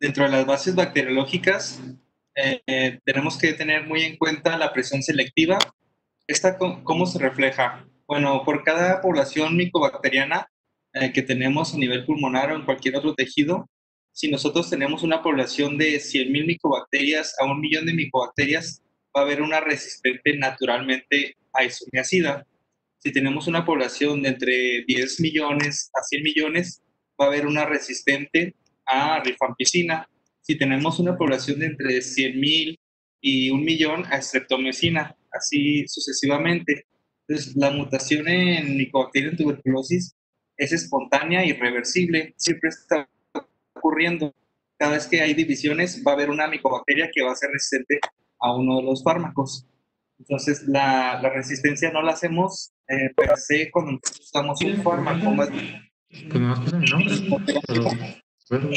Dentro de las bases bacteriológicas, tenemos que tener muy en cuenta la presión selectiva. ¿Esta cómo se refleja? Bueno, por cada población micobacteriana que tenemos a nivel pulmonar o en cualquier otro tejido, si nosotros tenemos una población de 100.000 micobacterias a 1 millón de micobacterias, va a haber una resistente naturalmente a isoniazida. Si tenemos una población de entre 10 millones a 100 millones, va a haber una resistente a rifampicina. Si tenemos una población de entre 100.000 y 1 millón, a streptomicina, así sucesivamente. Entonces, la mutación en Mycobacterium en tuberculosis es espontánea y reversible, siempre está ocurriendo. Cada vez que hay divisiones, va a haber una micobacteria que va a ser resistente a uno de los fármacos. Entonces, la resistencia no la hacemos per se cuando usamos un fármaco, más bien Pues nomás pasa mi nombre. Pero,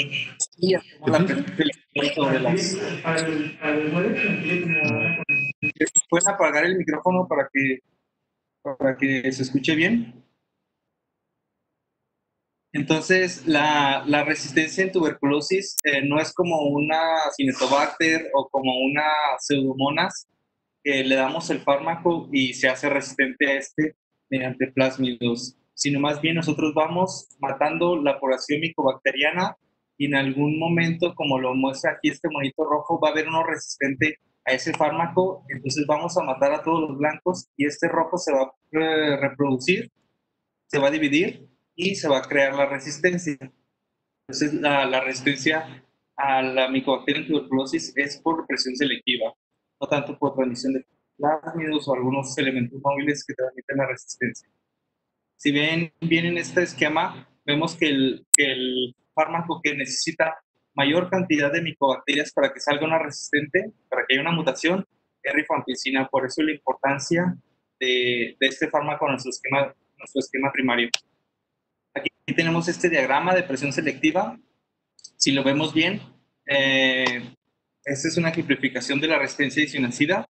y hacemos la presión selectiva sobre las. ¿Pueden apagar el micrófono para que se escuche bien? Entonces, la resistencia en tuberculosis no es como una Cinetobacter o como una Pseudomonas, que le damos el fármaco y se hace resistente a este mediante plásmidos, sino más bien nosotros vamos matando la población micobacteriana y en algún momento, como lo muestra aquí este monito rojo, va a haber uno resistente a ese fármaco, entonces vamos a matar a todos los blancos y este rojo se va a reproducir, se va a dividir y se va a crear la resistencia. Entonces, la resistencia a la micobacteria en tuberculosis es por presión selectiva, no tanto por transmisión de plásmidos o algunos elementos móviles que transmiten la resistencia. Si ven bien en este esquema, vemos que el fármaco que necesita mayor cantidad de micobacterias para que salga una resistente, para que haya una mutación, es rifampicina. Por eso la importancia de este fármaco en nuestro esquema primario. Aquí tenemos este diagrama de presión selectiva. Si lo vemos bien, esta es una ejemplificación de la resistencia a isoniazida.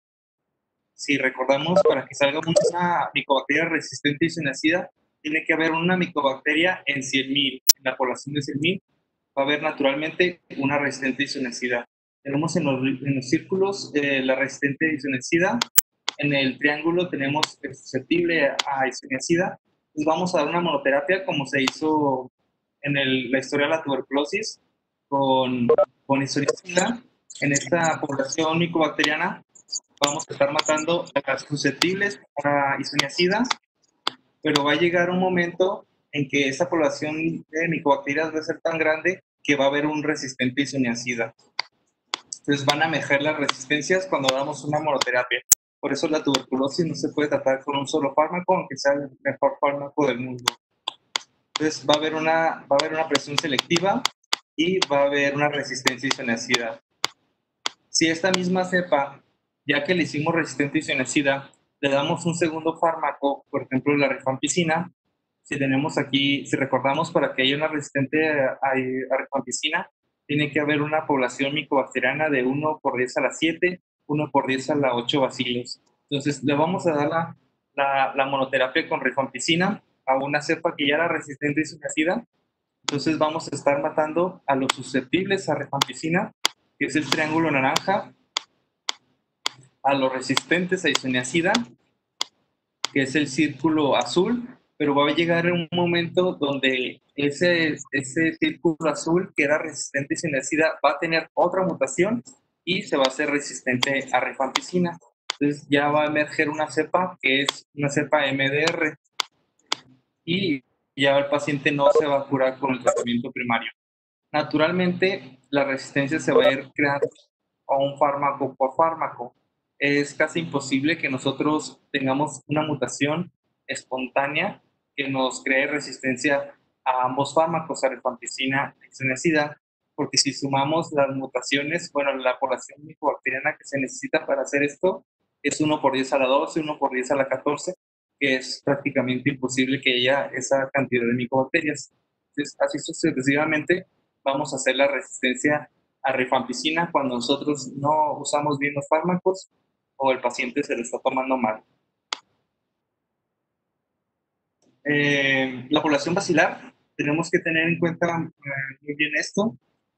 Si recordamos, para que salga una micobacteria resistente a isoniazida, tiene que haber una micobacteria en 100.000. En la población de 100.000 va a haber naturalmente una resistente a isoniazida. Tenemos en los círculos la resistente a isoniazida. En el triángulo tenemos el susceptible a isoniazida. Entonces vamos a dar una monoterapia como se hizo en la historia de la tuberculosis con isoniazida. En esta población micobacteriana vamos a estar matando a las susceptibles a isoniazida, pero va a llegar un momento en que esa población de micobacterias va a ser tan grande que va a haber un resistente a isoniazida. Entonces van a mejorar las resistencias cuando damos una monoterapia. Por eso la tuberculosis no se puede tratar con un solo fármaco, aunque sea el mejor fármaco del mundo. Entonces va a haber una presión selectiva y va a haber una resistencia a isoniazida. Si esta misma cepa, ya que le hicimos resistente a isoniazida, le damos un segundo fármaco, por ejemplo la rifampicina, si tenemos aquí, si recordamos, para que haya una resistente a rifampicina, tiene que haber una población micobacteriana de 1 por 10 a la 7, 1 por 10 a la 8 bacilos. Entonces, le vamos a dar la monoterapia con rifampicina a una cepa que ya era resistente a isoniazida. Entonces, vamos a estar matando a los susceptibles a rifampicina, que es el triángulo naranja, a los resistentes a isoniazida, que es el círculo azul, pero va a llegar un momento donde ese círculo azul que era resistente a isoniazida va a tener otra mutación y se va a hacer resistente a rifampicina. Entonces ya va a emerger una cepa que es una cepa MDR y ya el paciente no se va a curar con el tratamiento primario. Naturalmente, la resistencia se va a ir creando a un fármaco por fármaco. Es casi imposible que nosotros tengamos una mutación espontánea que nos cree resistencia a ambos fármacos, a rifampicina y isoniazida, porque si sumamos las mutaciones, bueno, la población micobacteriana que se necesita para hacer esto es 1 por 10 a la 12, 1 por 10 a la 14, que es prácticamente imposible que haya esa cantidad de micobacterias. Entonces, así sucesivamente, vamos a hacer la resistencia a rifampicina cuando nosotros no usamos bien los fármacos o el paciente se lo está tomando mal. La población basilar, tenemos que tener en cuenta muy bien esto.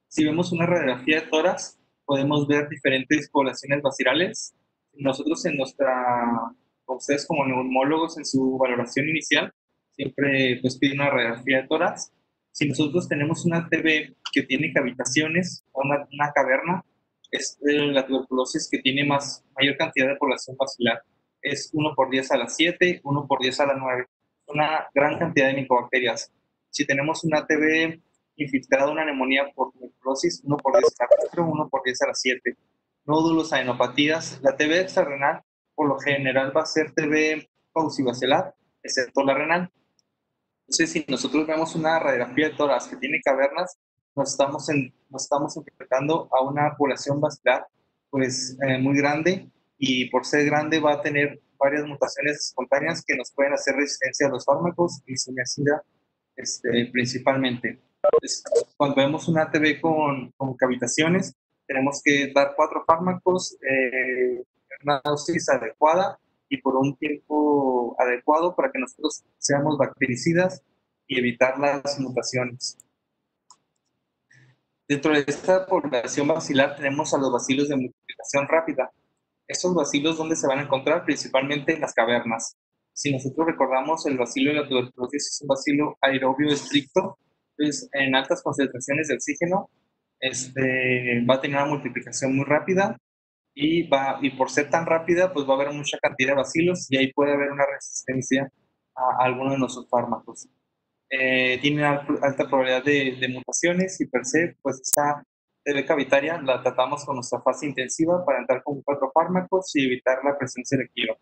Si vemos una radiografía de tórax, podemos ver diferentes poblaciones bacilales. Nosotros ustedes como neumólogos en su valoración inicial, siempre pues piden una radiografía de tórax. Si nosotros tenemos una TB que tiene cavitaciones o una caverna, es la tuberculosis que tiene mayor cantidad de población basilar. Es 1 por 10 a la 7, 1 por 10 a la 9. Una gran cantidad de micobacterias. Si tenemos una TB infiltrada, una neumonía por tuberculosis, 1 por 10 a la 4, 1 por 10 a la 7. Nódulos, adenopatías. La TB extrarrenal, por lo general, va a ser TB paucibacelar, excepto la renal. Entonces, si nosotros vemos una radiografía de tórax que tiene cavernas, nos estamos enfrentando a una población basilar pues, muy grande, y por ser grande va a tener varias mutaciones espontáneas que nos pueden hacer resistencia a los fármacos y isoniazida principalmente. Entonces, cuando vemos una TB con cavitaciones, tenemos que dar 4 fármacos en una dosis adecuada y por un tiempo adecuado para que nosotros seamos bactericidas y evitar las mutaciones. Dentro de esta población bacilar tenemos a los bacilos de multiplicación rápida. Estos bacilos, ¿dónde se van a encontrar? Principalmente en las cavernas. Si nosotros recordamos, el bacilo de la tuberculosis es un bacilo aerobio estricto, entonces en altas concentraciones de oxígeno va a tener una multiplicación muy rápida y por ser tan rápida, pues va a haber mucha cantidad de bacilos y ahí puede haber una resistencia a alguno de nuestros fármacos. Tiene alta probabilidad de mutaciones y per se, pues esta TB cavitaria la tratamos con nuestra fase intensiva para entrar con 4 fármacos y evitar la presión selectiva.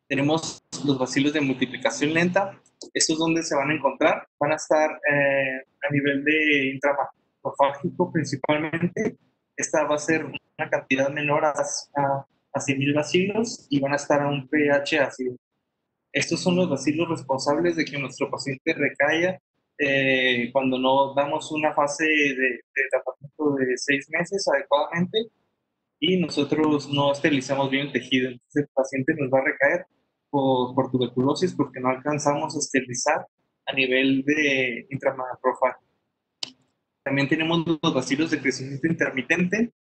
Tenemos los bacilos de multiplicación lenta. ¿Estos dónde se van a encontrar? Van a estar a nivel de intramacrofágico principalmente. Esta va a ser una cantidad menor a 100,000 bacilos y van a estar a un pH ácido. Estos son los bacilos responsables de que nuestro paciente recaiga cuando no damos una fase de tratamiento de 6 meses adecuadamente y nosotros no esterilizamos bien el tejido. Entonces el paciente nos va a recaer por tuberculosis porque no alcanzamos a esterilizar a nivel de intramacrófago. También tenemos los bacilos de crecimiento intermitente.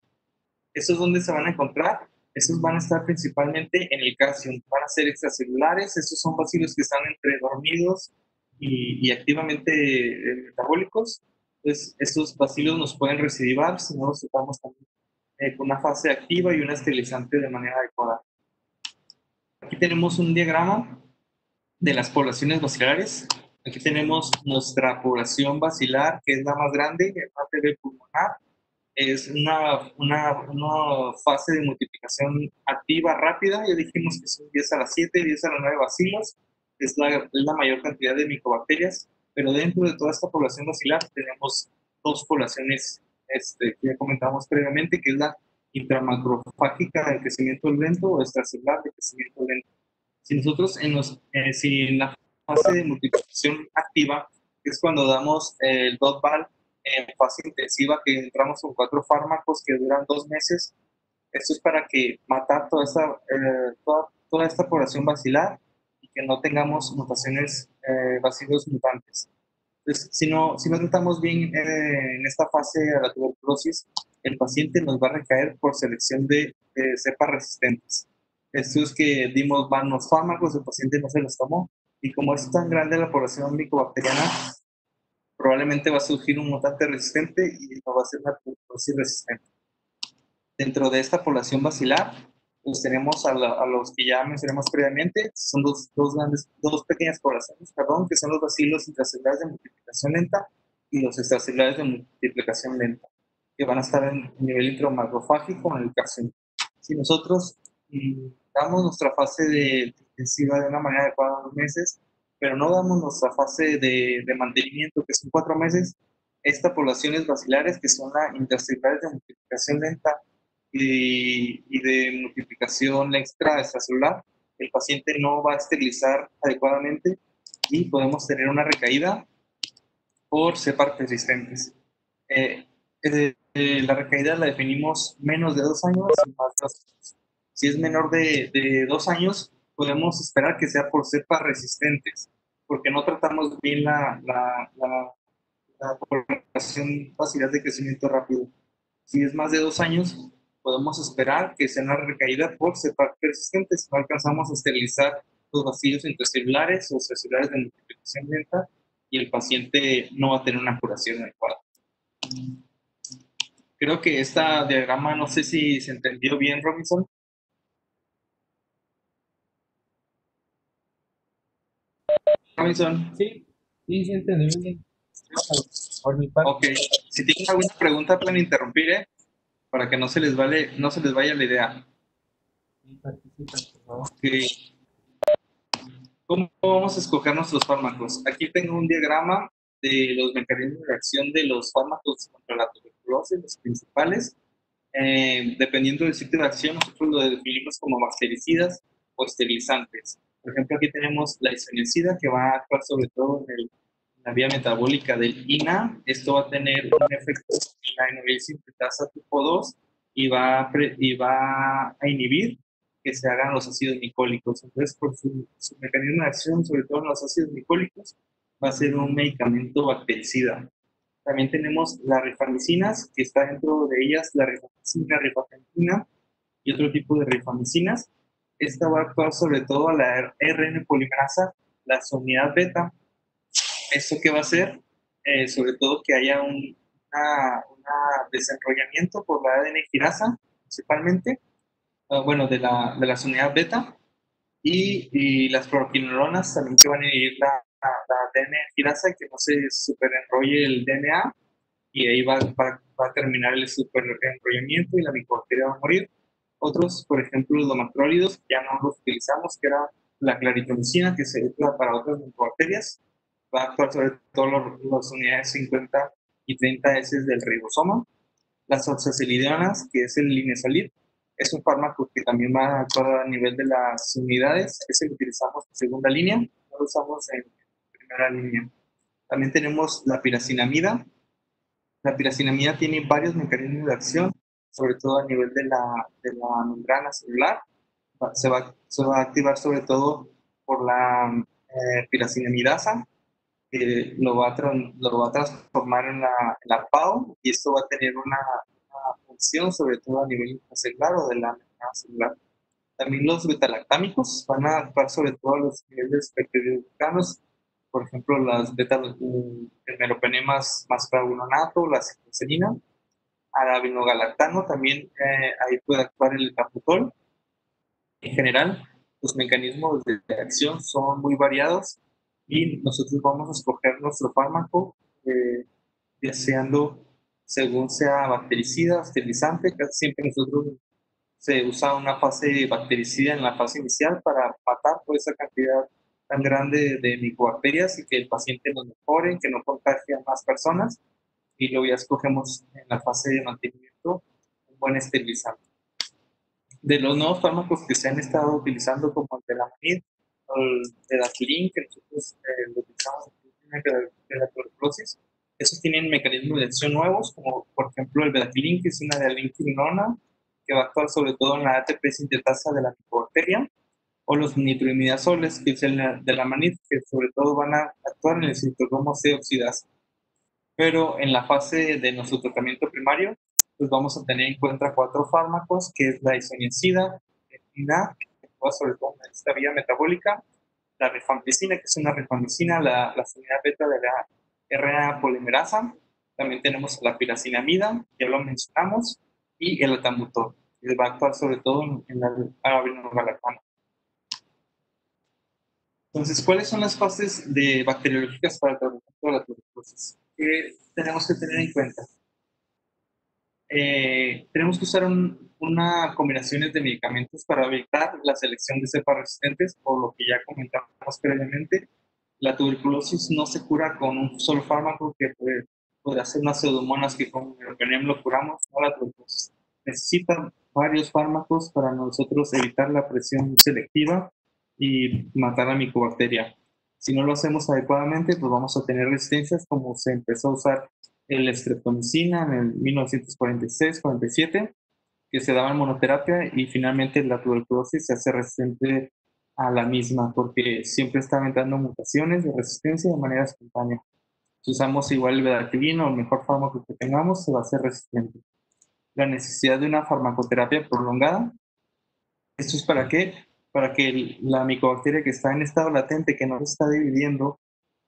¿Estos dónde se van a encontrar? Estos van a estar principalmente en el calcium, van a ser extracelulares. Estos son bacilos que están entre dormidos y activamente metabólicos. Entonces, estos bacilos nos pueden recidivar si no los tratamos también con una fase activa y una esterilizante de manera adecuada. Aquí tenemos un diagrama de las poblaciones bacilares. Aquí tenemos nuestra población bacilar, que es la más grande, la TB pulmonar. Es una fase de multiplicación activa rápida. Ya dijimos que son 10 a la 7, 10 a la 9 bacilos. Es la mayor cantidad de micobacterias, pero dentro de toda esta población bacilar tenemos 2 poblaciones que ya comentamos previamente, que es la intramacrofágica de crecimiento lento o extracelular de crecimiento lento. Si nosotros si en la fase de multiplicación activa, que es cuando damos el DOT-VAL en fase intensiva, que entramos con 4 fármacos que duran 2 meses, esto es para que matar toda esta población bacilar y que no tengamos mutaciones, bacilos mutantes. Entonces, si no tratamos bien en esta fase de la tuberculosis, el paciente nos va a recaer por selección de cepas resistentes. Esto es que dimos vanos fármacos, el paciente no se los tomó, y como es tan grande la población micobacteriana, probablemente va a surgir un mutante resistente y no va a ser una tuberculosis resistente. Dentro de esta población bacilar, pues tenemos a los que ya mencionamos previamente, son dos pequeñas poblaciones, que son los bacilos intracelulares de multiplicación lenta y los extracelulares de multiplicación lenta, que van a estar en nivel intramacrofágico en el calcio. Si nosotros damos nuestra fase intensiva de una manera adecuada 2 meses, pero no damos nuestra fase de mantenimiento, que son 4 meses, estas poblaciones bacilares, que son las intracelulares de multiplicación lenta y de multiplicación extracelular, el paciente no va a esterilizar adecuadamente y podemos tener una recaída por cepas persistentes. La recaída la definimos menos de 2 años y más de 2 años. Si es menor de 2 años, podemos esperar que sea por cepas resistentes, porque no tratamos bien la población, facilidad de crecimiento rápido. Si es más de 2 años, podemos esperar que sea una recaída por cepa persistente. Si no alcanzamos a esterilizar los vacíos intracelulares o extracelulares de multiplicación lenta, y el paciente no va a tener una curación adecuada. Creo que este diagrama, no sé si se entendió bien, Robinson. Robinson. Sí, sí, entendí bien. Por mi parte. Ok. Si tienen alguna pregunta, pueden interrumpir, para que no se les vaya la idea. Participan, por favor. Okay. ¿Cómo vamos a escoger nuestros fármacos? Aquí tengo un diagrama de los mecanismos de acción de los fármacos contra la tuberculosis, los principales. Dependiendo del sitio de acción, nosotros lo definimos como bactericidas o esterilizantes. Por ejemplo, aquí tenemos la isoniazida, que va a actuar sobre todo en la vía metabólica del INA. Esto va a tener un efecto en la enovel sintetasa tipo 2 y va a inhibir que se hagan los ácidos glicólicos. Entonces, por su mecanismo de acción, sobre todo en los ácidos glicólicos, va a ser un medicamento bactericida. También tenemos las rifamicinas, que está dentro de ellas la rifamicina, rifampicina y otro tipo de rifamicinas. Esta va a actuar sobre todo a la RN polimerasa, la unidad beta. ¿Esto qué va a hacer? Sobre todo que haya un desenrollamiento por la ADN girasa, principalmente, bueno, de la unidad beta, y las proquinolonas también que van a inhibir la ADN girasa, que no se superenrolle el DNA, y ahí va a terminar el superenrollamiento y la micobacteria va a morir. Otros, por ejemplo, los macrólidos, ya no los utilizamos, que era la claritromicina, que se usa para otras micobacterias. Va a actuar sobre todo las unidades 50 y 30 S del ribosoma. Las oxacilidionas, que es el linezolid, es un fármaco que también va a actuar a nivel de las unidades. Ese lo utilizamos en segunda línea, no lo usamos en primera línea. También tenemos la piracinamida. La piracinamida tiene varios mecanismos de acción, sobre todo a nivel de la membrana celular. Se va a activar sobre todo por la piracinamidasa, que lo va a transformar en la PAO, y esto va a tener una función sobre todo a nivel intracelular o de la membrana celular. También los betalactámicos van a actuar sobre todo a los niveles peptidoglucanos, por ejemplo, el meropenemas más clavulonato, la cicloserina, arabinogalactano, también ahí puede actuar el caputol. En general, los mecanismos de acción son muy variados y nosotros vamos a escoger nuestro fármaco deseando según sea bactericida, esterilizante. Casi siempre nosotros se usa una fase bactericida en la fase inicial para matar toda esa cantidad tan grande de micobacterias y que el paciente nos mejore, que no contagie a más personas, y luego ya escogemos en la fase de mantenimiento un buen esterilizante. De los nuevos fármacos que se han estado utilizando, como el Delamanid o el Bedaquiline, que nosotros lo utilizamos en la tuberculosis, esos tienen mecanismos de acción nuevos, como por ejemplo el Bedaquiline, que es una adelanquinona, que va a actuar sobre todo en la ATP sintetasa de la micobacteria, o los nitroimidazoles, que es el Delamanid, que sobre todo van a actuar en el citocromo C oxidasa. Pero en la fase de nuestro tratamiento primario, pues vamos a tener en cuenta 4 fármacos, que es la isoniazida, INA, que actúa sobre todo en esta vía metabólica, la rifampicina, que es una rifampicina, la unidad beta de la RNA polimerasa. También tenemos la piracinamida, ya lo mencionamos, y el etambutol, que va a actuar sobre todo en la arabinogalactano. Entonces, ¿cuáles son las fases bacteriológicas para el tratamiento de la tuberculosis? ¿Qué tenemos que tener en cuenta? Tenemos que usar una combinaciones de medicamentos para evitar la selección de cepas resistentes, por lo que ya comentamos previamente. La tuberculosis no se cura con un solo fármaco, que puede hacer unas pseudomonas que con meropenem lo curamos. No, la tuberculosis necesita varios fármacos para nosotros evitar la presión selectiva y matar la micobacteria. Si no lo hacemos adecuadamente, pues vamos a tener resistencias, como se empezó a usar el streptomicina en el 1946-47, que se daba en monoterapia, y finalmente la tuberculosis se hace resistente a la misma porque siempre está aumentando mutaciones de resistencia de manera espontánea. Si usamos igual el bedaquiline o el mejor fármaco que tengamos, se va a hacer resistente. La necesidad de una farmacoterapia prolongada. ¿Esto es para qué? Para que la micobacteria que está en estado latente, que no se está dividiendo,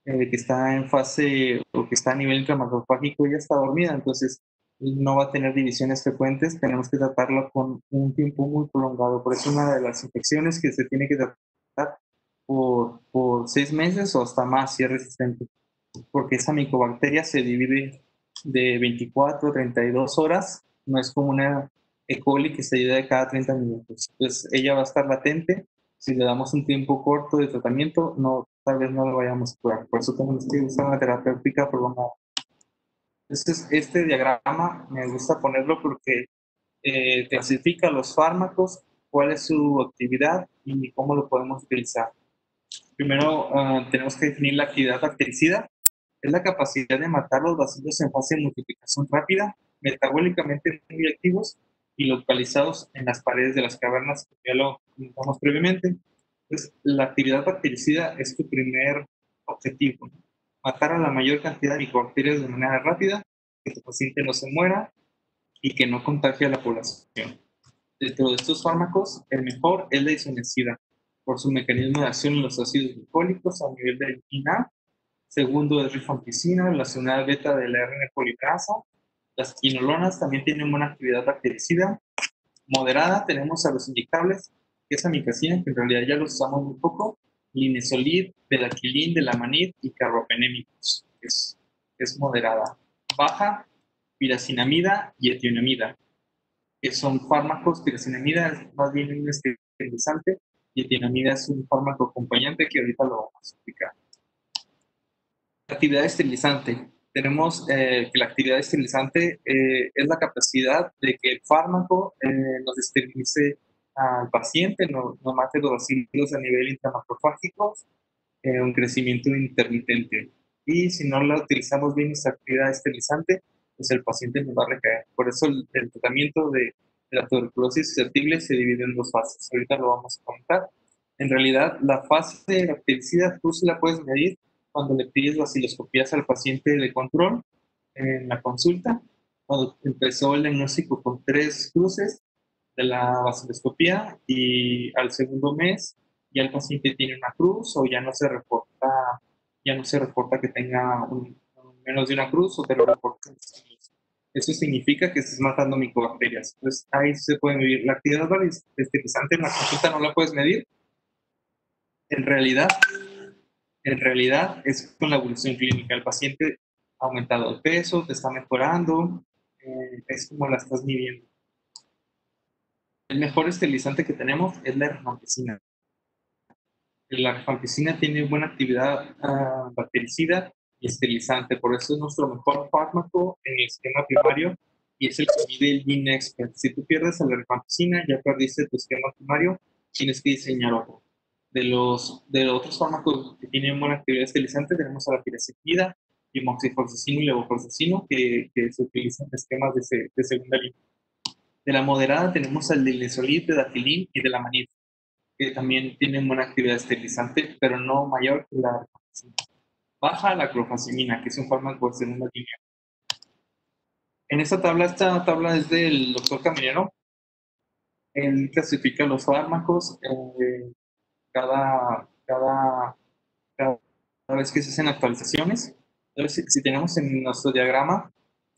que está en fase o que está a nivel intramacrofágico, ya está dormida, entonces no va a tener divisiones frecuentes, tenemos que tratarlo con un tiempo muy prolongado. Por eso una de las infecciones que se tiene que tratar por 6 meses o hasta más si es resistente, porque esa micobacteria se divide de 24 a 32 horas, no es como una E. coli que se divide cada 30 minutos. Entonces ella va a estar latente, si le damos un tiempo corto de tratamiento, no, tal vez no lo vayamos a curar. Por eso tenemos que usar una terapéutica prolongada. Entonces, este diagrama me gusta ponerlo porque clasifica los fármacos, cuál es su actividad y cómo lo podemos utilizar. Primero, tenemos que definir la actividad bactericida. Es la capacidad de matar los bacilos en fase de multiplicación rápida, metabólicamente muy activos y localizados en las paredes de las cavernas, que ya lo comentamos previamente. Entonces, la actividad bactericida es tu primer objetivo, ¿no? Matar a la mayor cantidad de micobacterias de manera rápida, que tu paciente no se muera y que no contagie a la población. Dentro de estos fármacos, el mejor es la isoniazida, por su mecanismo de acción en los ácidos glicólicos a nivel de vitamina A. Segundo es rifampicina, relacionada beta de la RN polimerasa. Las quinolonas también tienen buena actividad bactericida. Moderada tenemos a los inyectables, que es amicacina, que en realidad ya los usamos muy poco, linezolid, bedaquiline, delamanid y carbapenémicos, que es moderada. Baja, piracinamida y etionamida, que son fármacos. Piracinamida es más bien un esterilizante y etionamida es un fármaco acompañante que ahorita lo vamos a explicar. Actividad esterilizante. Tenemos que la actividad esterilizante es la capacidad de que el fármaco nos esterilice al paciente, no mate los bacilos a nivel intramacrofágico, un crecimiento intermitente. Y si no la utilizamos bien esta actividad esterilizante, pues el paciente nos va a recaer. Por eso el tratamiento de la tuberculosis susceptible se divide en dos fases. Ahorita lo vamos a comentar. En realidad, la fase bactericida tú sí la puedes medir cuando le pides vaciloscopías al paciente de control en la consulta, cuando empezó el diagnóstico con 3 cruces de la vaciloscopía y al segundo mes ya el paciente tiene una cruz o ya no se reporta que tenga menos de una cruz o te lo reportan. Eso significa que estás matando micobacterias. Entonces ahí se puede medir. La actividad esterilizante en la consulta no la puedes medir. En realidad, es con la evolución clínica. El paciente ha aumentado el peso, te está mejorando, es como la estás midiendo. El mejor esterilizante que tenemos es la rifampicina. La rifampicina tiene buena actividad bactericida y esterilizante, por eso es nuestro mejor fármaco en el esquema primario y es el que mide el Gene Expert. Si tú pierdes a la rifampicina, ya perdiste tu esquema primario, tienes que diseñar otro. De los otros fármacos que tienen buena actividad esterilizante, tenemos a la piracetamida, moxifloxacino y levofloxacino, que se utilizan en esquemas de segunda línea. De la moderada tenemos al linezolid, bedaquiline y delamanid, que también tienen buena actividad esterilizante, pero no mayor que la rifampicina. Baja la clofazimina, que es un fármaco de segunda línea. En esta tabla es del doctor Caminero. Él clasifica los fármacos cada vez que se hacen actualizaciones. Entonces, si tenemos en nuestro diagrama,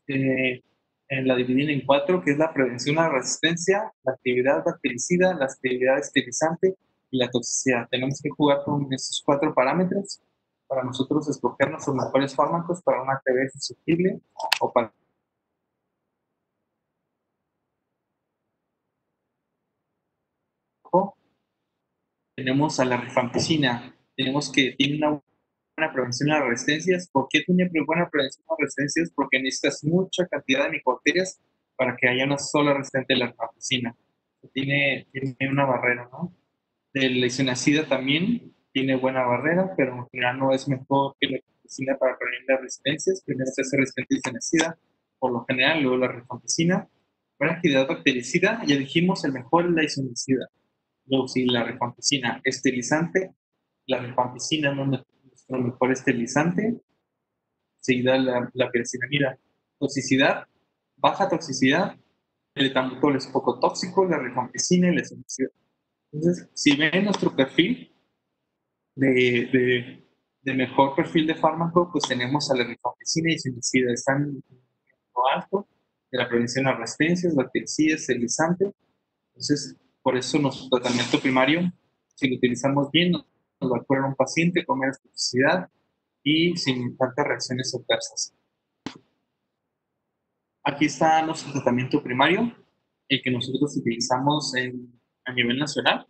la dividen en 4, que es la prevención a la resistencia, la actividad bactericida, la actividad esterilizante y la toxicidad. Tenemos que jugar con estos 4 parámetros para nosotros escoger nuestros mejores fármacos para una TB susceptible o para... Tenemos a la rifampicina, tenemos que tiene una buena prevención a las resistencias. ¿Por qué tiene buena prevención a las resistencias? Porque necesitas mucha cantidad de micobacterias para que haya una sola resistente a la rifampicina. Tiene una barrera, ¿no? De la isoniazida también tiene buena barrera, pero en general no es mejor que la rifampicina para prevenir las resistencias. Primero se hace resistente a isoniazida, por lo general, luego la rifampicina. Buena actividad bactericida, ya dijimos, el mejor es la isoniazida. Luego sí, la rifampicina esterilizante. La rifampicina no es nuestro mejor esterilizante. seguida la piracinamida. Toxicidad, baja toxicidad, el etambutol es poco tóxico, la rifampicina y la isoniazida. Entonces, si ven nuestro perfil de mejor perfil de fármaco, pues tenemos a la rifampicina y isoniazida. Están en lo alto de la prevención a resistencias, bactericidas, esterilizante. Entonces, por eso nuestro tratamiento primario, si lo utilizamos bien, nos va a curar a un paciente con menos toxicidad y sin tantas reacciones adversas. Aquí está nuestro tratamiento primario, el que nosotros utilizamos a nivel nacional,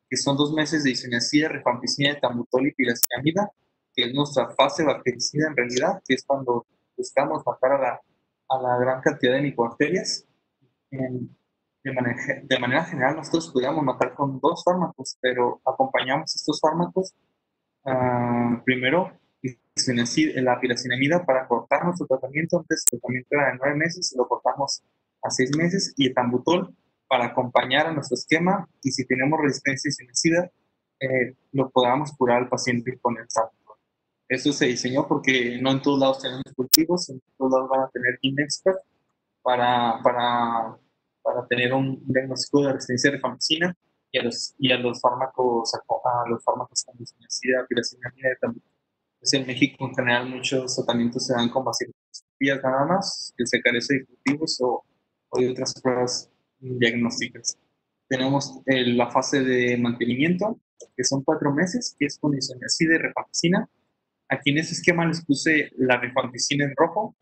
que son 2 meses de isoniazida, rifampicina, etambutol y piracinamida, que es nuestra fase bactericida en realidad, que es cuando buscamos matar a la gran cantidad de micobacterias. De manera general, nosotros podríamos matar con 2 fármacos, pero acompañamos estos fármacos primero la piracinamida para cortar nuestro tratamiento. Antes el tratamiento era de 9 meses, lo cortamos a 6 meses, y etambutol para acompañar a nuestro esquema, y si tenemos resistencia isoniazida, lo podamos curar al paciente con el etambutol. Eso se diseñó porque no en todos lados tenemos cultivos, en todos lados van a tener Inexpert para tener un diagnóstico de resistencia de rifampicina y a los fármacos con isoniazida, piracinamida y etambutol. Pues en México, en general, muchos tratamientos se dan con baciloscopías nada más, que se carece de cultivos o de otras pruebas diagnósticas. Tenemos la fase de mantenimiento, que son 4 meses, que es con isoniazida y rifampicina. Aquí en ese esquema les puse la rifampicina en rojo,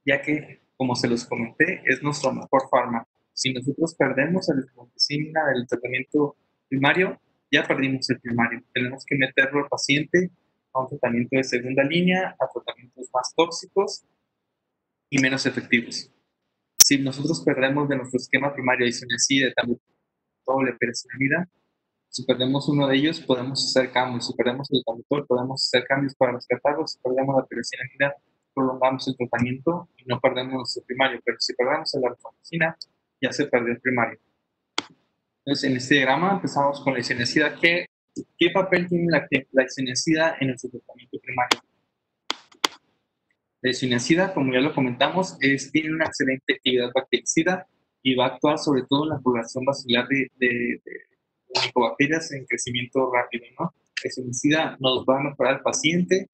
ya que, como se los comenté, es nuestro mejor fármaco. Si nosotros perdemos la rifampicina del tratamiento primario, ya perdimos el primario. Tenemos que meterlo al paciente a un tratamiento de segunda línea, a tratamientos más tóxicos y menos efectivos. Si nosotros perdemos de nuestro esquema primario isoniazida, etambutol, piracinamida, si perdemos uno de ellos, podemos hacer cambios. Si perdemos el etambutol, podemos hacer cambios para rescatarlos. Si perdemos la piracinamida, prolongamos el tratamiento y no perdemos nuestro primario. Pero si perdemos la rifampicina, ya se perdió el primario. Entonces, en este diagrama empezamos con la isoniazida. ¿Qué papel tiene la isoniazida en nuestro tratamiento primario? La isoniazida, como ya lo comentamos, tiene una excelente actividad bactericida y va a actuar sobre todo en la población basilar de micobacterias en crecimiento rápido, ¿no? La isoniazida nos va a mejorar al paciente,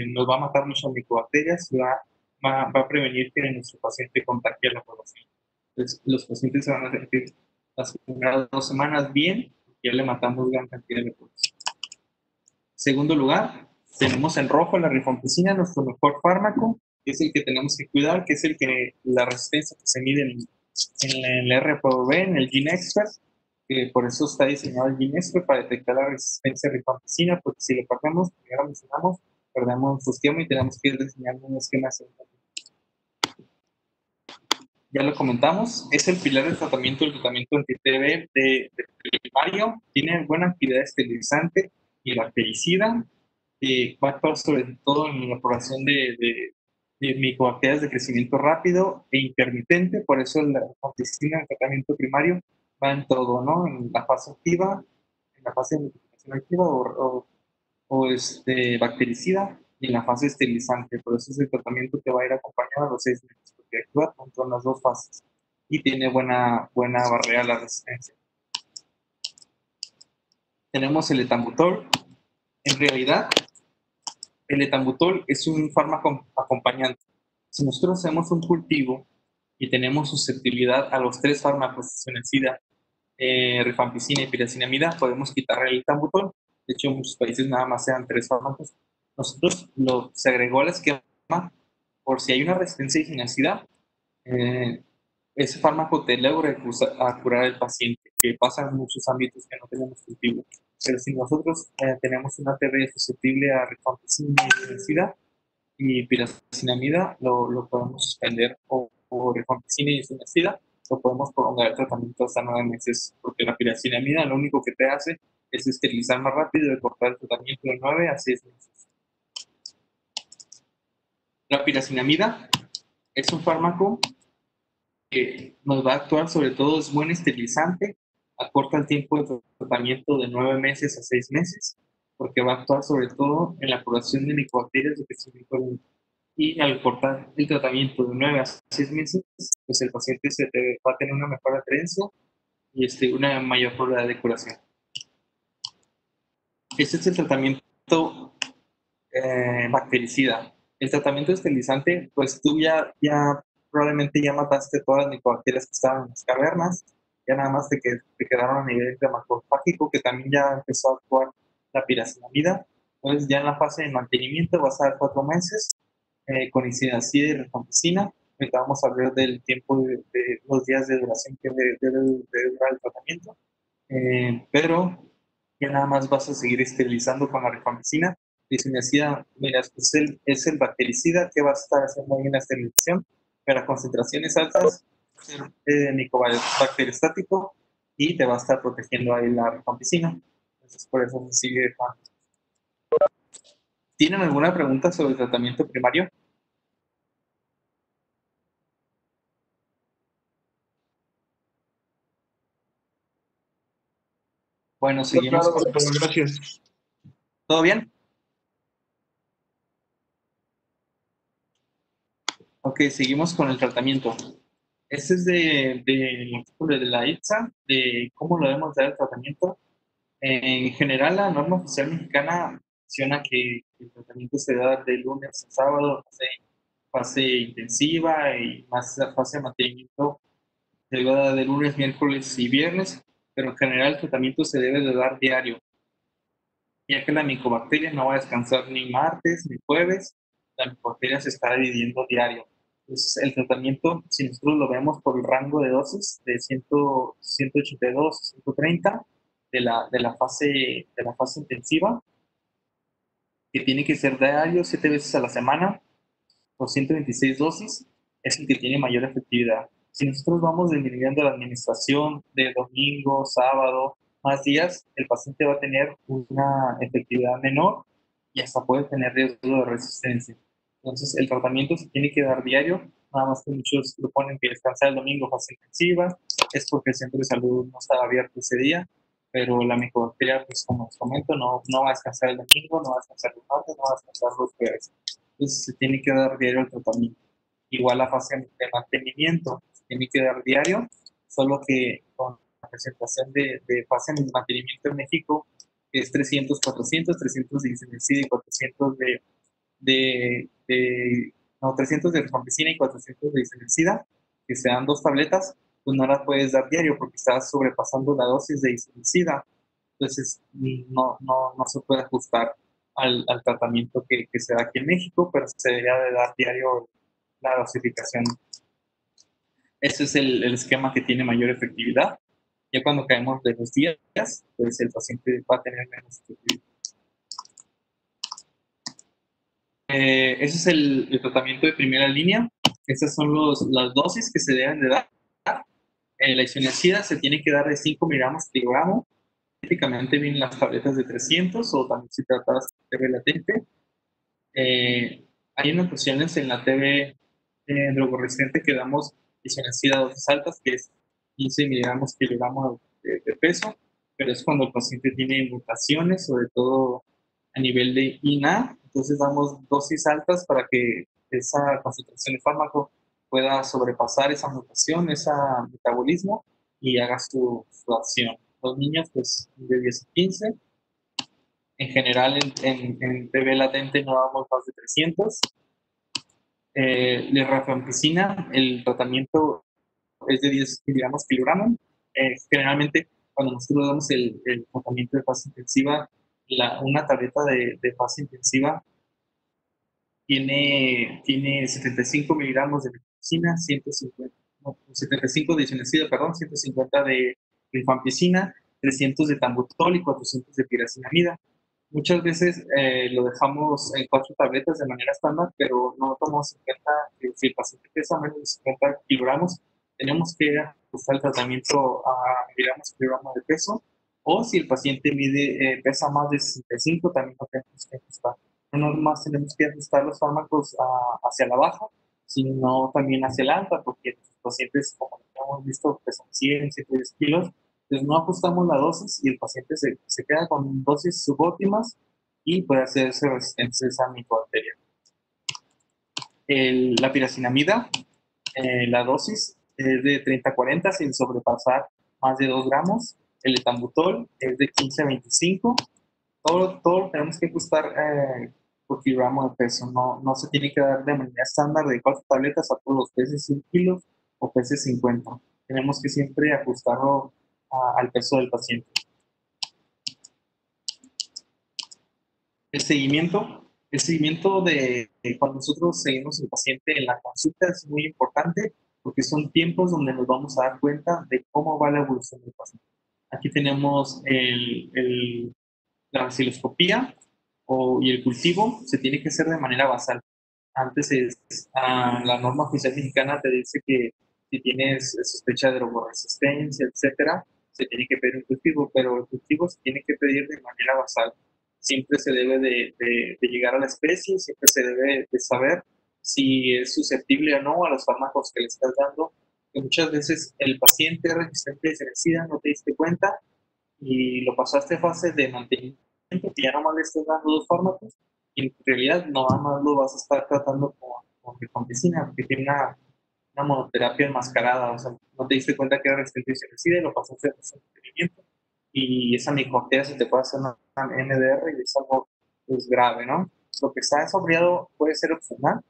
nos va a matar muchas micobacterias y va a prevenir que nuestro paciente contagie a la población. Entonces, los pacientes se van a sentir las primeras 2 semanas bien, ya le matamos gran cantidad de población. Segundo lugar, tenemos en rojo la rifampicina, nuestro mejor fármaco, que es el que tenemos que cuidar, que es el que la resistencia que se mide en el R/B, en el GeneXpert, que por eso está diseñado el GeneXpert para detectar la resistencia a rifampicina, porque si lo perdemos, como ya lo mencionamos, perdemos nuestro esquema y tenemos que diseñar un esquema secundario. Ya lo comentamos, es el pilar del tratamiento anti-TB de primario, tiene buena actividad esterilizante y bactericida, va a actuar sobre todo en la población de micobacterias de crecimiento rápido e intermitente, por eso la rifampicina en el tratamiento primario va en todo, ¿no? En la fase activa, en la fase de multiplicación activa o bactericida, y en la fase esterilizante. Por eso es el tratamiento que va a ir acompañado a los 6 meses, porque actúa tanto en las 2 fases y tiene buena barrera a la resistencia. Tenemos el etambutol. En realidad, el etambutol es un fármaco acompañante. Si nosotros hacemos un cultivo y tenemos susceptibilidad a los 3 fármacos, isoniazida, rifampicina y piracinamida, podemos quitar el etambutol. De hecho, en muchos países nada más sean 3 fármacos. Nosotros se agregó al esquema por si hay una resistencia a isoniazida, ese fármaco te logra curar al paciente, que pasa en muchos ámbitos que no tenemos cultivo. Pero si nosotros tenemos una TB susceptible a rifampicina y isoniazida y piracinamida, lo podemos suspender, o rifampicina y isoniazida, lo podemos prolongar el tratamiento hasta 9 meses, porque la piracinamida lo único que te hace es esterilizar más rápido y cortar el tratamiento de 9 a 6 meses. La piracinamida es un fármaco que nos va a actuar, sobre todo es buen esterilizante, acorta el tiempo de tratamiento de 9 meses a 6 meses, porque va a actuar sobre todo en la población de micobacterias de crecimiento lento. y al cortar el tratamiento de 9 a 6 meses, pues el paciente va a tener una mejor adherencia y una mayor probabilidad de curación. Este es el tratamiento bactericida. El tratamiento esterilizante, pues tú ya probablemente ya mataste todas las micobacterias que estaban en las cavernas, ya nada más te quedaron a nivel de macrofágico, que también ya empezó a actuar la piracinamida. Entonces ya en la fase de mantenimiento vas a dar 4 meses con incidencida y rifampicina. Ahorita vamos a hablar del tiempo de los días de duración que debe de durar el tratamiento. Pero ya nada más vas a seguir esterilizando con la rifampicina. Dicen, mira, es el bactericida que va a estar haciendo ahí en la esterilización, pero a concentraciones altas, micobacteriostático y te va a estar protegiendo ahí la rifampicina. Entonces, por eso se sigue dejando. ¿Tienen alguna pregunta sobre el tratamiento primario? Bueno, seguimos Claro, con... doctor, gracias. ¿Todo bien? Ok, seguimos con el tratamiento. Este es de la ITSA, de cómo lo debemos dar el tratamiento. En general, la norma oficial mexicana menciona que el tratamiento se da de lunes a sábado, fase intensiva y más la fase de mantenimiento se da de lunes, miércoles y viernes, pero en general el tratamiento se debe de dar diario, ya que la micobacteria no va a descansar ni martes ni jueves, la micobacteria se está dividiendo diario. Entonces, el tratamiento, si nosotros lo vemos por el rango de dosis de 182, 130 de la fase intensiva, que tiene que ser diario 7 veces a la semana, por 126 dosis, es el que tiene mayor efectividad. Si nosotros vamos disminuyendo la administración de domingo, sábado, más días, el paciente va a tener una efectividad menor y hasta puede tener riesgo de resistencia. Entonces, el tratamiento se tiene que dar diario, nada más que muchos proponen que descansar el domingo fase intensiva, es porque el centro de salud no estaba abierto ese día, pero la micobacteria, pues como les comento, no va a descansar el domingo, no va a descansar el martes, no va a descansar los jueves. Entonces se tiene que dar diario el tratamiento. Igual la fase de mantenimiento se tiene que dar diario, solo que con la presentación de fase de mantenimiento en México es 300, 400, 300 de insecticida y 400 no, 300 de rifampicina y 400 de insecticida, que se dan 2 tabletas, pues no las puedes dar diario porque estás sobrepasando la dosis de insecticida. Entonces no se puede ajustar al tratamiento que se da aquí en México, pero se debería de dar diario la dosificación. Ese es el esquema que tiene mayor efectividad. Ya cuando caemos de los días, pues el paciente va a tener menos efectividad. Ese es el tratamiento de primera línea. Estas son las dosis que se deben de dar. La isoniazida se tiene que dar de 5 miligramos por kilogramo. Típicamente vienen las tabletas de 300 o también si tratas de TB latente. Hay unas opciones en la TB drogoresistente que damos isoniazida a dosis altas, que es 15 miligramos por kilogramo de peso, pero es cuando el paciente tiene mutaciones, sobre todo a nivel de INA. Entonces damos dosis altas para que esa concentración de fármaco pueda sobrepasar esa mutación, ese metabolismo y haga su acción. Los niños, pues de 10 a 15. En general, en TB latente no damos más de 300. La rifampicina, el tratamiento es de 10 miligramos por kilogramo. Generalmente, cuando nosotros damos el tratamiento de fase intensiva, una tableta de fase intensiva tiene 75 miligramos de rifampicina, 150, no, 75 de isoniazida, perdón, 150 de rifampicina, 300 de tambutol y 400 de piracinamida. Muchas veces lo dejamos en 4 tabletas de manera estándar, pero no tomamos en cuenta que si el paciente pesa menos de 50 kilogramos, tenemos que ajustar el tratamiento a kilogramos de peso, o si el paciente pesa más de 65, también lo tenemos que ajustar. No más tenemos que ajustar los fármacos hacia la baja, sino también hacia la alta, porque los pacientes, como hemos visto, pesan 100, 110 kilos, pues no ajustamos la dosis y el paciente se queda con dosis subóptimas y puede hacerse resistente a esa micobacteria. La piracinamida, la dosis es de 30 a 40 sin sobrepasar más de 2 gramos. El etambutol es de 15 a 25. Todo lo tenemos que ajustar por kilogramo de peso. No se tiene que dar de manera estándar de 4 tabletas a todos los peces 100 kilos o peces 50. Tenemos que siempre ajustarlo al peso del paciente. El seguimiento de cuando nosotros seguimos al paciente en la consulta es muy importante porque son tiempos donde nos vamos a dar cuenta de cómo va la evolución del paciente. Aquí tenemos la vaciloscopía y el cultivo se tiene que hacer de manera basal. Antes la norma oficial mexicana te dice que si tienes sospecha de drogoresistencia, etcétera, se tiene que pedir un cultivo, pero el cultivo se tiene que pedir de manera basal. Siempre se debe de llegar a la especie, siempre se debe de saber si es susceptible o no a los fármacos que le estás dando, que muchas veces el paciente resistente a SIDA no te diste cuenta y lo pasaste a fase de mantenimiento, que ya nomás le estás dando 2 fármacos, y en realidad no nada más lo vas a estar tratando con rifampicina, porque tiene una monoterapia enmascarada, o sea, no te diste cuenta que era resistente a SIDA y lo pasaste a fase de mantenimiento, y esa micobacteria se te puede hacer una MDR y es algo pues, grave, ¿no? Lo que está desobriado puede ser opcional,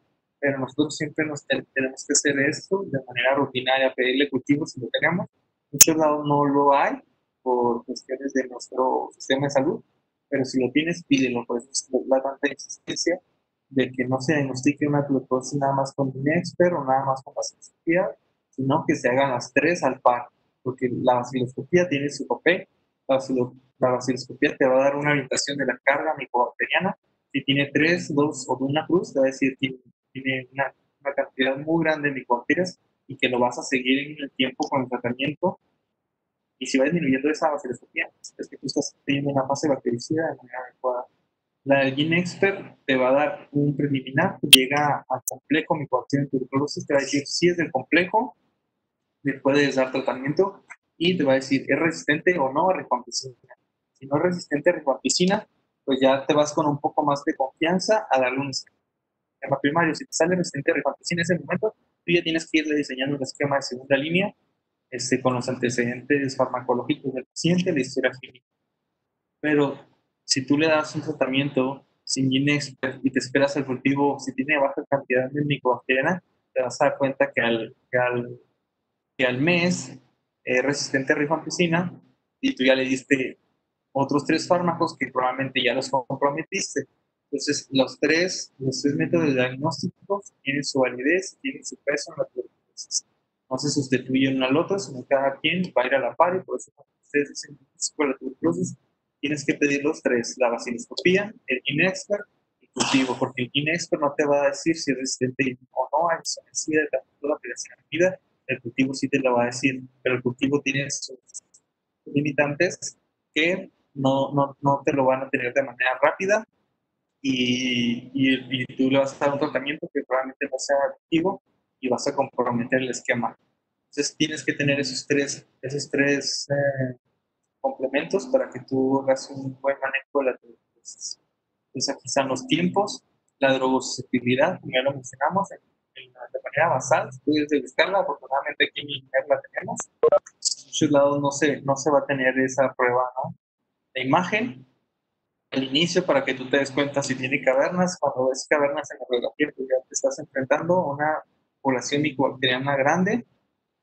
pero nosotros siempre tenemos que hacer esto de manera rutinaria, pedirle cultivos si lo tenemos. En muchos lados no lo hay por cuestiones de nuestro sistema de salud, pero si lo tienes, pídelo, pues la tanta insistencia de que no se diagnostique una tuberculosis nada más con Inexper o nada más con vaciloscopía, sino que se hagan las 3 al par, porque la vaciloscopía tiene su papel. La vaciloscopía te va a dar una orientación de la carga micobacteriana. Si tiene 3, 2 o una cruz, te va a decir que tiene una cantidad muy grande de micobacterias y que lo vas a seguir en el tiempo con el tratamiento. Y si va disminuyendo esa vaciloscopía, es que tú estás teniendo una fase bactericida de manera adecuada. La del GeneXpert te va a dar un preliminar que llega al complejo micobacteriano tuberculosis, te va a decir si es del complejo, le puedes dar tratamiento y te va a decir es resistente o no a rifampicina. Si no es resistente a rifampicina, pues ya te vas con un poco más de confianza a darle un esquema primario. Si te sale resistente a rifampicina en ese momento, tú ya tienes que irle diseñando un esquema de segunda línea con los antecedentes farmacológicos del paciente, la historia clínica. Pero si tú le das un tratamiento sin GeneXpert y te esperas el cultivo, si tiene baja cantidad de micobacteriana, te vas a dar cuenta que al mes es resistente a rifampicina y tú ya le diste otros 3 fármacos que probablemente ya los comprometiste. Entonces, los tres métodos diagnósticos tienen su validez, tienen su peso en la tuberculosis. No se sustituyen uno al otro, sino cada quien va a ir a la par y por eso cuando ustedes dicen con la tuberculosis, tienes que pedir los 3, la vaciloscopía, el GeneXpert y el cultivo, porque el GeneXpert no te va a decir si es resistente o no a SIDA, de toda la piracinamida. El cultivo sí te lo va a decir, pero el cultivo tiene sus limitantes que no te lo van a tener de manera rápida y tú le vas a dar un tratamiento que probablemente no sea efectivo y vas a comprometer el esquema. Entonces tienes que tener esos tres complementos para que tú hagas un buen manejo de la tuberculosis. Entonces aquí están los tiempos, la drogosusceptibilidad, como ya lo mencionamos, de manera basal, puedes buscarla, afortunadamente aquí en internet la tenemos. En muchos lados no se va a tener esa prueba, ¿no? La imagen, al inicio, para que tú te des cuenta si tiene cavernas, cuando ves cavernas en la radiografía, pues ya te estás enfrentando a una población micobacteriana grande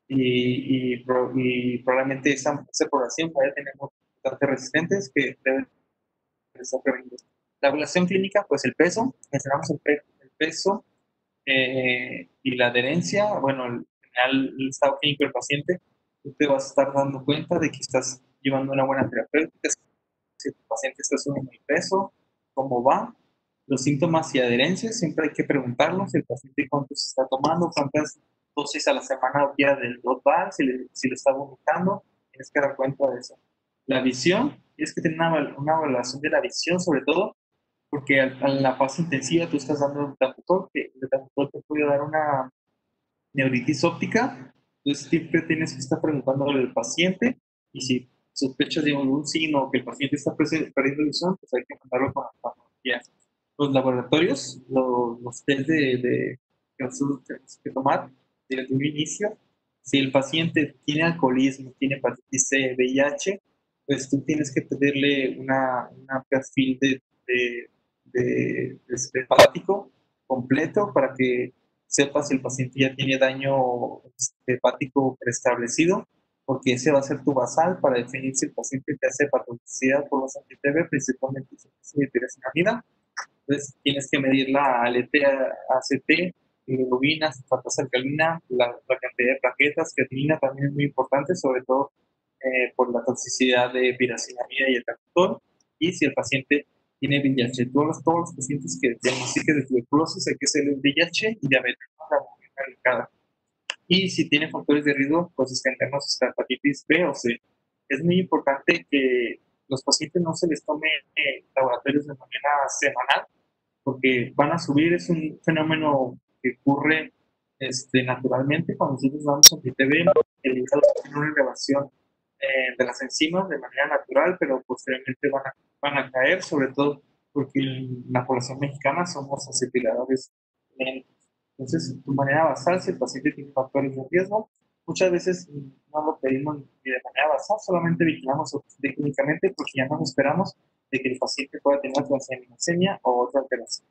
y probablemente esa población vaya a tener mutantes resistentes que deben estar prevenidos. La evaluación clínica, pues el peso, mencionamos el peso y la adherencia, bueno, el estado clínico del paciente, tú te vas a estar dando cuenta de que estás llevando una buena terapéutica, si tu paciente está subiendo el peso, cómo va, los síntomas y adherencias, siempre hay que preguntarlos, el paciente cuánto se está tomando, cuántas dosis a la semana o día del va, si le está vomitando, tienes que dar cuenta de eso. La visión, tienes que tener una evaluación de la visión sobre todo, porque a la fase intensiva tú estás dando un Taputol, que el Taputol te puede dar una neuritis óptica, entonces siempre tienes que estar preguntándole al paciente y si sospechas de algún signo que el paciente está perdiendo visión, pues hay que mandarlo con la farmacia. Los laboratorios, los test que nosotros tenemos que tomar desde un inicio. Si el paciente tiene alcoholismo, tiene hepatitis C, VIH, pues tú tienes que pedirle una perfil de hepático completo para que sepas si el paciente ya tiene daño hepático preestablecido, porque ese va a ser tu basal para definir si el paciente te hace patologicidad por los anti-TB, principalmente si de tiracinamida. Entonces tienes que medir la ALT, ACT, bilirrubina, sulfatasa alcalina, la cantidad de plaquetas, creatinina también es muy importante, sobre todo por la toxicidad de piracinamida y el etanol. Y si el paciente tiene VIH, todos los pacientes que diagnostiquen de tuberculosis hay que hacerle VIH y diabetes, ¿no? La hormona delicada. Y si tiene factores de riesgo, pues extendernos hasta hepatitis B o C. Es muy importante que los pacientes no se les tome laboratorios de manera semanal, porque van a subir, es un fenómeno que ocurre naturalmente cuando nosotros damos anti-TB, el hígado tiene una elevación de las enzimas de manera natural, pero posteriormente van a caer, sobre todo porque en la población mexicana somos acetiladores lentos. Entonces, de manera basal, si el paciente tiene factores de riesgo, muchas veces no lo pedimos ni de manera basal, solamente vigilamos técnicamente porque ya no esperamos de que el paciente pueda tener transaminasemia o otra alteración.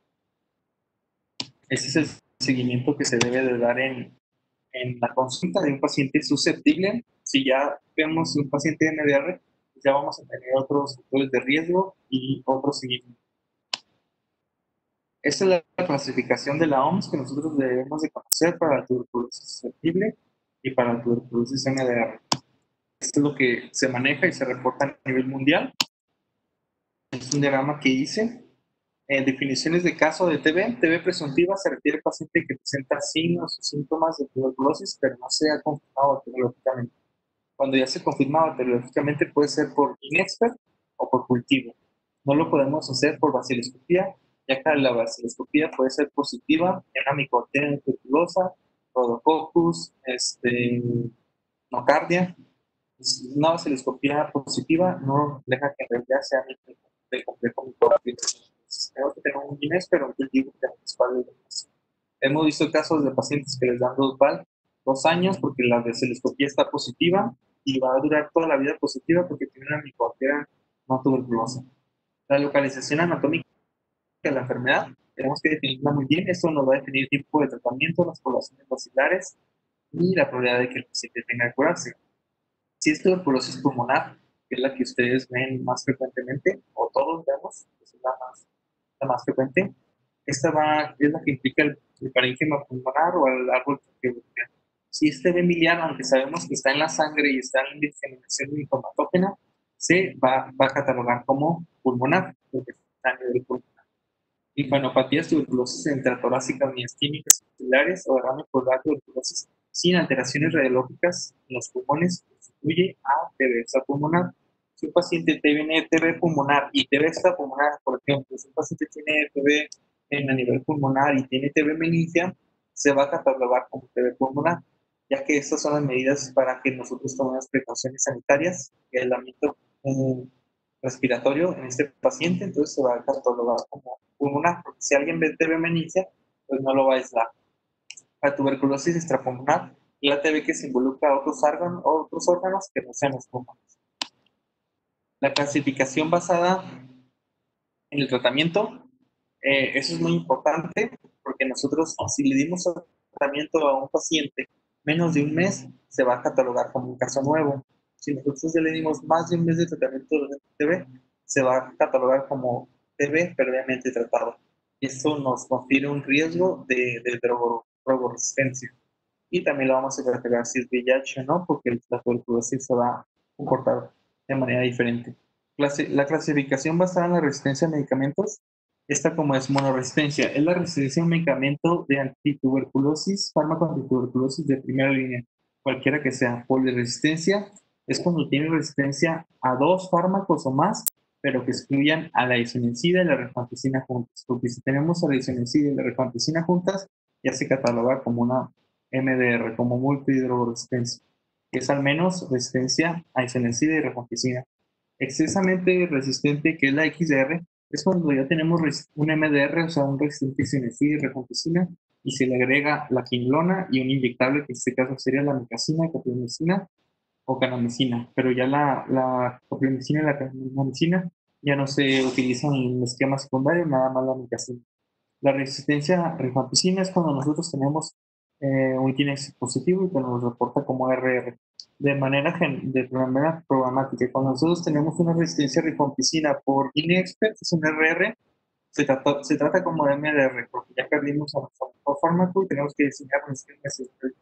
Ese es el seguimiento que se debe de dar en la consulta de un paciente susceptible. Si ya vemos un paciente de MDR, ya vamos a tener otros factores de riesgo y otros seguimientos. Esta es la clasificación de la OMS que nosotros debemos de conocer para la tuberculosis susceptible y para la tuberculosis MDR. Esto es lo que se maneja y se reporta a nivel mundial. Es un diagrama que hice. Definiciones de caso de TB. TB presuntiva se refiere al paciente que presenta signos o síntomas de tuberculosis, pero no se ha confirmado bacteriológicamente. Cuando ya se confirma bacteriológicamente puede ser por inexpert o por cultivo. No lo podemos hacer por baciloscopía, ya que la baciloscopía puede ser positiva en una micobacteria tuberculosa, Rhodococcus, nocardia. Una baciloscopía positiva no deja que en realidad sea de complejo micobacteria. Tenemos que tener un guinés, pero un cultivo que respalde. Hemos visto casos de pacientes que les dan 2 años porque la baciloscopía está positiva y va a durar toda la vida positiva porque tiene una micobacteria no tuberculosa. La localización anatómica de la enfermedad tenemos que definirla muy bien. Esto nos va a definir el tipo de tratamiento, las poblaciones bacilares y la probabilidad de que el paciente tenga que curarse. Si es tuberculosis pulmonar, que es la que ustedes ven más frecuentemente, o todos vemos, que es la más frecuente, esta es la que implica el parénquima pulmonar o el árbol traqueobronquial. Si es TB miliano, aunque sabemos que está en la sangre y está en diseminación linfomatógena, se va a catalogar como pulmonar, porque está a nivel pulmonar. Linfanopatías, tuberculosis intratorácicas miastínicas celulares o derrame pulmonar, tuberculosis sin alteraciones radiológicas en los pulmones constituye a TB extrapulmonar. Si un paciente tiene TB pulmonar y TB extrapulmonar, por ejemplo, si un paciente tiene TB a nivel pulmonar y tiene TB meningia, se va a catalogar como TB pulmonar, ya que estas son las medidas para que nosotros tomemos precauciones sanitarias y aislamiento respiratorio en este paciente, entonces se va a catalogar como pulmonar, porque si alguien ve TB meningia, pues no lo va a aislar. La tuberculosis extrapulmonar es la TB que se involucra a otros órganos que no sean los pulmones. La clasificación basada en el tratamiento, eso es muy importante, porque nosotros, si le dimos tratamiento a un paciente menos de un mes, se va a catalogar como un caso nuevo. Si nosotros ya le dimos más de un mes de tratamiento de TB, se va a catalogar como TB previamente tratado. Y eso nos confiere un riesgo de drogoresistencia. Y también lo vamos a catalogar si es VIH o no, porque la tuberculosis se va a comportar de manera diferente. La clasificación basada en la resistencia a medicamentos, esta como es monoresistencia, es la resistencia a un medicamento de antituberculosis, fármaco antituberculosis de primera línea, cualquiera que sea. Poliresistencia es cuando tiene resistencia a 2 fármacos o más, pero que excluyan a la isoniazida y la rifampicina juntas, porque si tenemos a la isoniazida y la rifampicina juntas, ya se cataloga como una MDR, como multidrogoresistencia, que es al menos resistencia a isoniazida y rifampicina. Excesamente resistente, que es la XDR, es cuando ya tenemos un MDR, o sea, un resistente a isoniazida y rifampicina, y se le agrega la quinolona y un inyectable, que en este caso sería la micacina, coprimicina o canamicina, pero ya la coprimicina y la canamicina ya no se utilizan en esquema secundario, nada más la micacina. La resistencia a rifampicina es cuando nosotros tenemos un Kinex positivo y que nos reporta como RR. De manera programática, cuando nosotros tenemos una resistencia a rifampicina por Inexpert, es un RR, se trata como de MLR, porque ya perdimos a nuestro mejor fármaco y tenemos que diseñar un esquema de.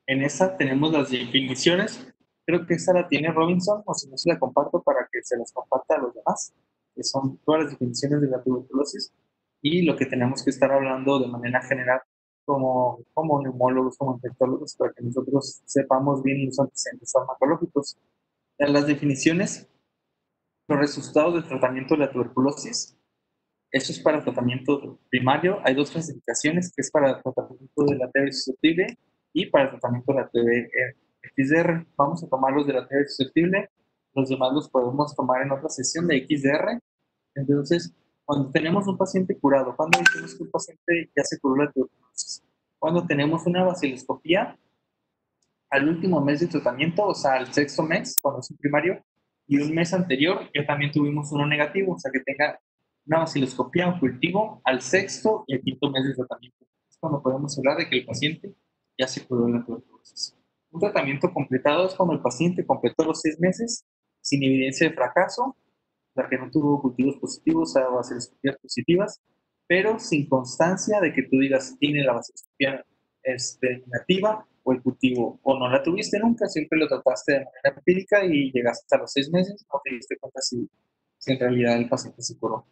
En esa tenemos las definiciones. Creo que esta la tiene Robinson, o si no se la comparto para que se las comparta a los demás, que son todas las definiciones de la tuberculosis y lo que tenemos que estar hablando de manera general como neumólogos, como infectólogos, para que nosotros sepamos bien los antecedentes farmacológicos. En las definiciones, los resultados del tratamiento de la tuberculosis, eso es para tratamiento primario. Hay dos clasificaciones, que es para el tratamiento de la TB susceptible y para el tratamiento de la TB XDR. Vamos a tomar los de la TB susceptible, los demás los podemos tomar en otra sesión de XDR. Entonces, cuando tenemos un paciente curado, cuando decimos que un paciente ya se curó la tuberculosis, cuando tenemos una baciloscopía al último mes de tratamiento, o sea, al sexto mes, cuando es un primario, y un mes anterior, ya también tuvimos uno negativo, o sea, que tenga una baciloscopía o cultivo al sexto y al quinto mes de tratamiento. Es cuando podemos hablar de que el paciente ya se curó de la tuberculosis. Un tratamiento completado es cuando el paciente completó los 6 meses sin evidencia de fracaso, la que no tuvo cultivos positivos, o sea, baciloscopías positivas, pero sin constancia de que tú digas tiene la baciloscopía negativa o el cultivo, o no la tuviste nunca, siempre lo trataste de manera empírica y llegaste hasta los 6 meses, no te diste cuenta si en realidad el paciente se curó.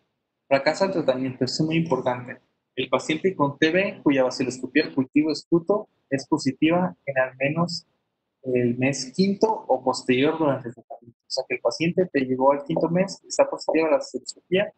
Fracasa el tratamiento, eso es muy importante. El paciente con TB cuya baciloscopía del cultivo esputo es positiva en al menos el mes quinto o posterior durante el tratamiento. O sea, que el paciente te llegó al quinto mes, está positiva la baciloscopía,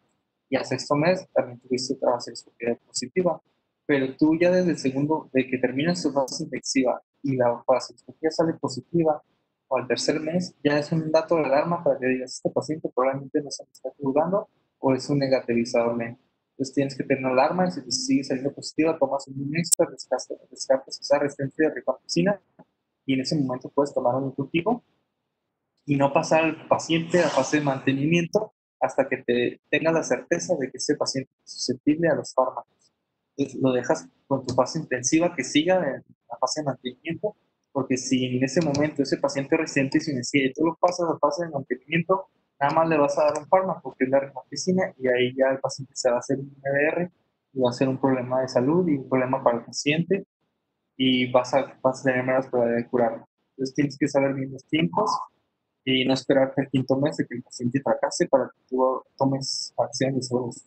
y al sexto mes también tuviste otra baciloscopía positiva. Pero tú ya desde el segundo, de que terminas tu fase infectiva y la baciloscopía sale positiva, o al tercer mes, ya es un dato de alarma para que digas, este paciente probablemente no se me está curando o es un negativizador lento. Entonces tienes que tener alarma y si te sigue saliendo positiva, tomas un extra, descartas esa resistencia de rifampicina y en ese momento puedes tomar un cultivo y no pasar al paciente a fase de mantenimiento hasta que te tengas la certeza de que ese paciente es susceptible a los fármacos. Entonces lo dejas con tu fase intensiva que siga en la fase de mantenimiento, porque si en ese momento ese paciente resistente y sin y tú lo pasas a fase de mantenimiento, nada más le vas a dar un fármaco que es la rifampicina y ahí ya el paciente se va a hacer un MDR y va a ser un problema de salud y un problema para el paciente y vas a tener menos probabilidad de curarlo. Entonces tienes que saber bien los tiempos y no esperarte el quinto mes de que el paciente fracase para que tú tomes acciones sobre eso.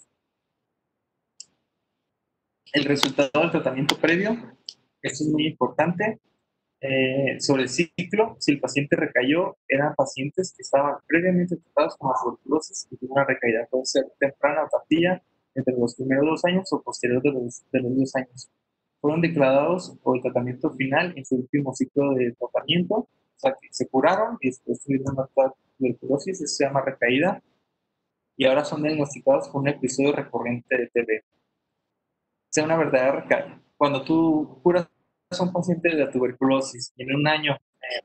El resultado del tratamiento previo, esto es muy importante. Sobre el ciclo, si el paciente recayó, eran pacientes que estaban previamente tratados con la tuberculosis y tuvieron una recaída. Puede ser temprana o tardía, entre los primeros 2 años o posterior de los 2 años. Fueron declarados por el tratamiento final en su último ciclo de tratamiento, o sea, que se curaron y después tuvieron una tuberculosis, eso se llama recaída, y ahora son diagnosticados con un episodio recurrente de TB. Sea una verdadera recaída. Cuando tú curas a un paciente de la tuberculosis y en un año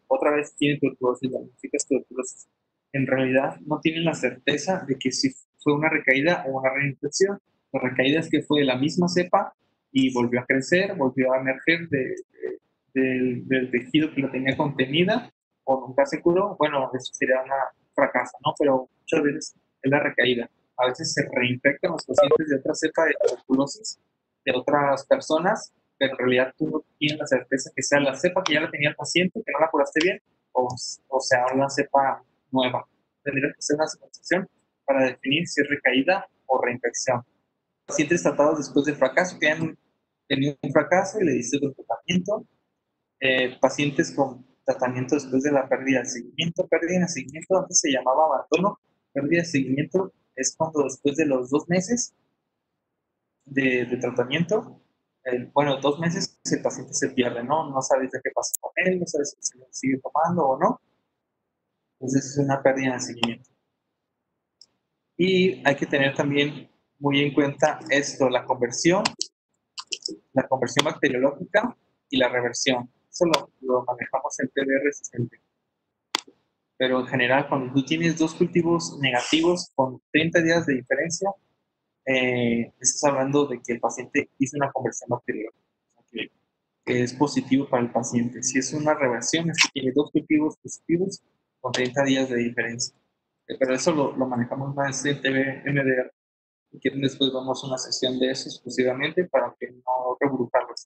otra vez tiene tuberculosis, diagnosticas tuberculosis, en realidad no tienen la certeza de que si fue una recaída o una reinfección. La recaída es que fue de la misma cepa y volvió a crecer, volvió a emerger del tejido que lo tenía contenida o nunca se curó. Bueno, eso sería una fracaso, ¿no? Pero muchas veces es la recaída. A veces se reinfectan los pacientes de otra cepa de tuberculosis de otras personas, pero en realidad tú no tienes la certeza que sea la cepa que ya la tenía el paciente, que no la curaste bien, o sea una cepa nueva. Tendría que ser una secuenciación para definir si es recaída o reinfección. Pacientes tratados después de fracaso, que han tenido un fracaso y le diste otro tratamiento. Pacientes con tratamiento después de la pérdida de seguimiento. Pérdida de seguimiento antes se llamaba abandono. Pérdida de seguimiento es cuando después de los 2 meses de tratamiento, bueno, 2 meses el paciente se pierde, ¿no? No sabes de qué pasa con él, no sabes si se lo sigue tomando o no. Entonces es una pérdida de seguimiento. Y hay que tener también muy en cuenta esto, la conversión bacteriológica y la reversión. Eso lo manejamos en TB resistente. Pero en general, cuando tú tienes dos cultivos negativos con 30 días de diferencia, estás hablando de que el paciente hizo una conversión bacteriológica, o sea, que es positivo para el paciente. Si es una reversión, es que tiene dos cultivos positivos con 30 días de diferencia. Pero eso lo manejamos más en TB MDR. Si quieren, después vamos a una sesión de eso exclusivamente para que no revolucionarlos.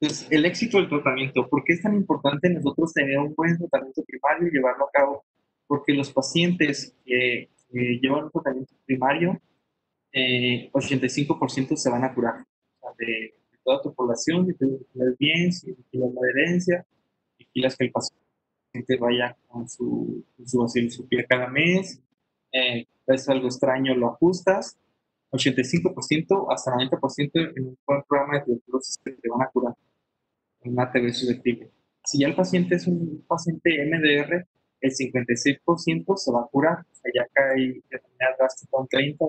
Entonces, el éxito del tratamiento. ¿Por qué es tan importante nosotros tener un buen tratamiento primario y llevarlo a cabo? Porque los pacientes que llevan un tratamiento primario, 85% se van a curar. O sea, de toda tu población, si te vigilas bien, si vigilas la adherencia, vigilas que el paciente vaya con su piel cada mes, es algo extraño, lo ajustas, 85% hasta 90% en un buen programa de tuberculosis que te van a curar en una TB susceptible. Si ya el paciente es un paciente MDR, el 56% se va a curar, o sea, ya cae de manera drástica un 30,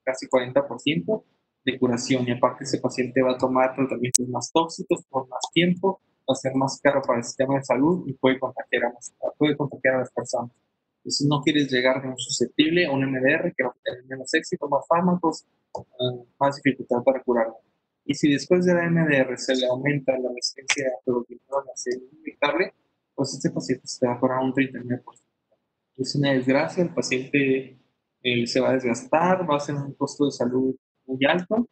casi 40% de curación, y aparte ese paciente va a tomar tratamientos más tóxicos por más tiempo, va a ser más caro para el sistema de salud y puede contagiar a las personas. Entonces no quieres llegar de un susceptible a un MDR que va a tener menos éxito, más fármacos, más dificultad para curarlo. Y si después de la MDR se le aumenta la resistencia a cloroquinona inyectable, pues este paciente se va a curar un 39%. Es una desgracia, el paciente se va a desgastar, va a ser un costo de salud muy alto.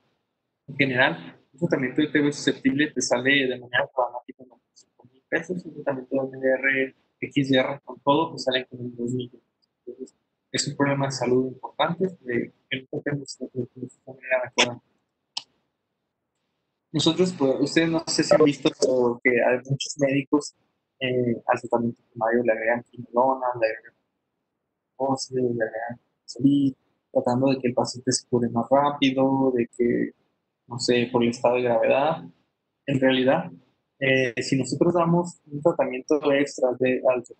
En general, un tratamiento de TB susceptible te sale de manera programática en 5,000 pesos, un tratamiento de MDR XDR con todo te sale con 2,000. Entonces, es un problema de salud importante que no tenemos de manera adecuada. Nosotros, pues, ustedes no sé si han visto que hay muchos médicos al tratamiento primario le agregan quinolona, le agregan óxido, le agregan insulina, tratando de que el paciente se cure más rápido, de que, no sé, por el estado de gravedad. En realidad, si nosotros damos un tratamiento extra al tratamiento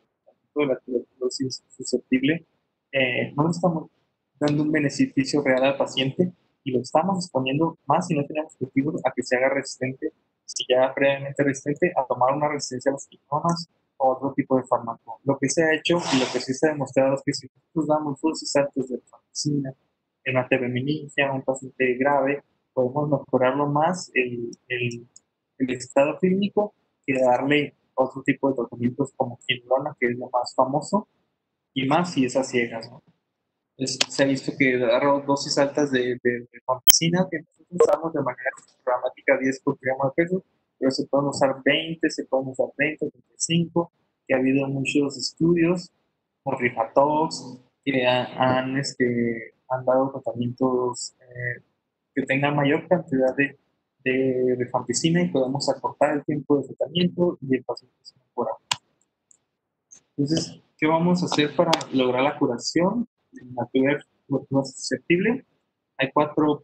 de la tuberculosis susceptible, no le estamos dando un beneficio real al paciente y lo estamos exponiendo más si no tenemos cultivos a que se haga resistente, si ya previamente resistente, a tomar una resistencia a las quinonas o otro tipo de fármaco. Lo que se ha hecho y lo que sí se ha demostrado es que si nosotros damos dosis altas de rifampicina en una TB meningia, un paciente grave, podemos mejorarlo más el estado clínico que darle otro tipo de tratamientos como quinolona, que es lo más famoso, y más si es a ciegas, ¿no? Se ha visto que dar dosis altas de rifampicina, que nosotros usamos de manera programática 10 por gramo de peso, pero se pueden usar 20, se pueden usar 30, 35, que ha habido muchos estudios por Rifatox, que han dado tratamientos que tengan mayor cantidad de rifampicina y podemos acortar el tiempo de tratamiento y el paciente se mejora. Entonces, ¿qué vamos a hacer para lograr la curación en la tuberculosis susceptible? Hay cuatro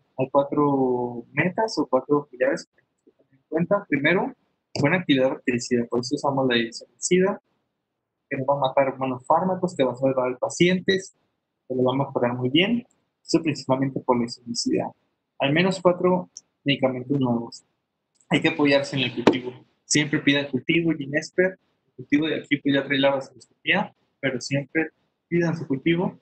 metas o cuatro pilares que tenemos que tener en cuenta. Primero, buena actividad bactericida, por eso usamos la edicionicida, que nos va a matar buenos fármacos, que va a salvar al paciente, que lo va a mejorar muy bien. Eso principalmente por la edicionicida. Al menos 4 medicamentos nuevos. Hay que apoyarse en el cultivo. Siempre pida el cultivo y Inesper. El cultivo de aquí pues ya trae la vasculoscopía, pero siempre pidan su cultivo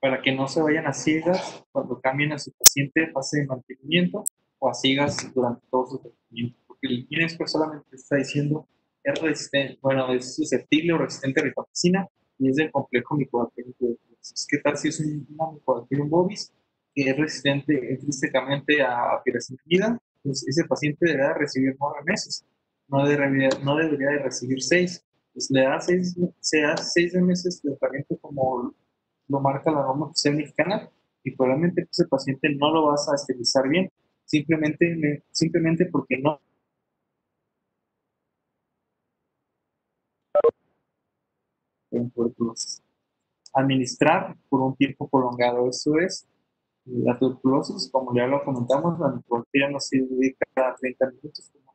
para que no se vayan a ciegas cuando cambien a su paciente de fase de mantenimiento o a ciegas durante todo su tratamiento. Porque el Inesper solamente está diciendo es resistente, bueno, es susceptible o resistente a rifampicina y es del complejo Mycobacterium tuberculosis. ¿Qué tal si es una Mycobacterium bovis que es resistente intrínsecamente a piracetamida? Pues ese paciente deberá recibir 9 meses, no debería de recibir 6. Pues se da 6 meses de tratamiento como lo marca la norma oficial mexicana y probablemente ese paciente no lo vas a esterilizar bien, simplemente porque no en tuberculosis. Administrar por un tiempo prolongado, eso es la tuberculosis, como ya lo comentamos, la micobacteria no se dedica a 30 minutos como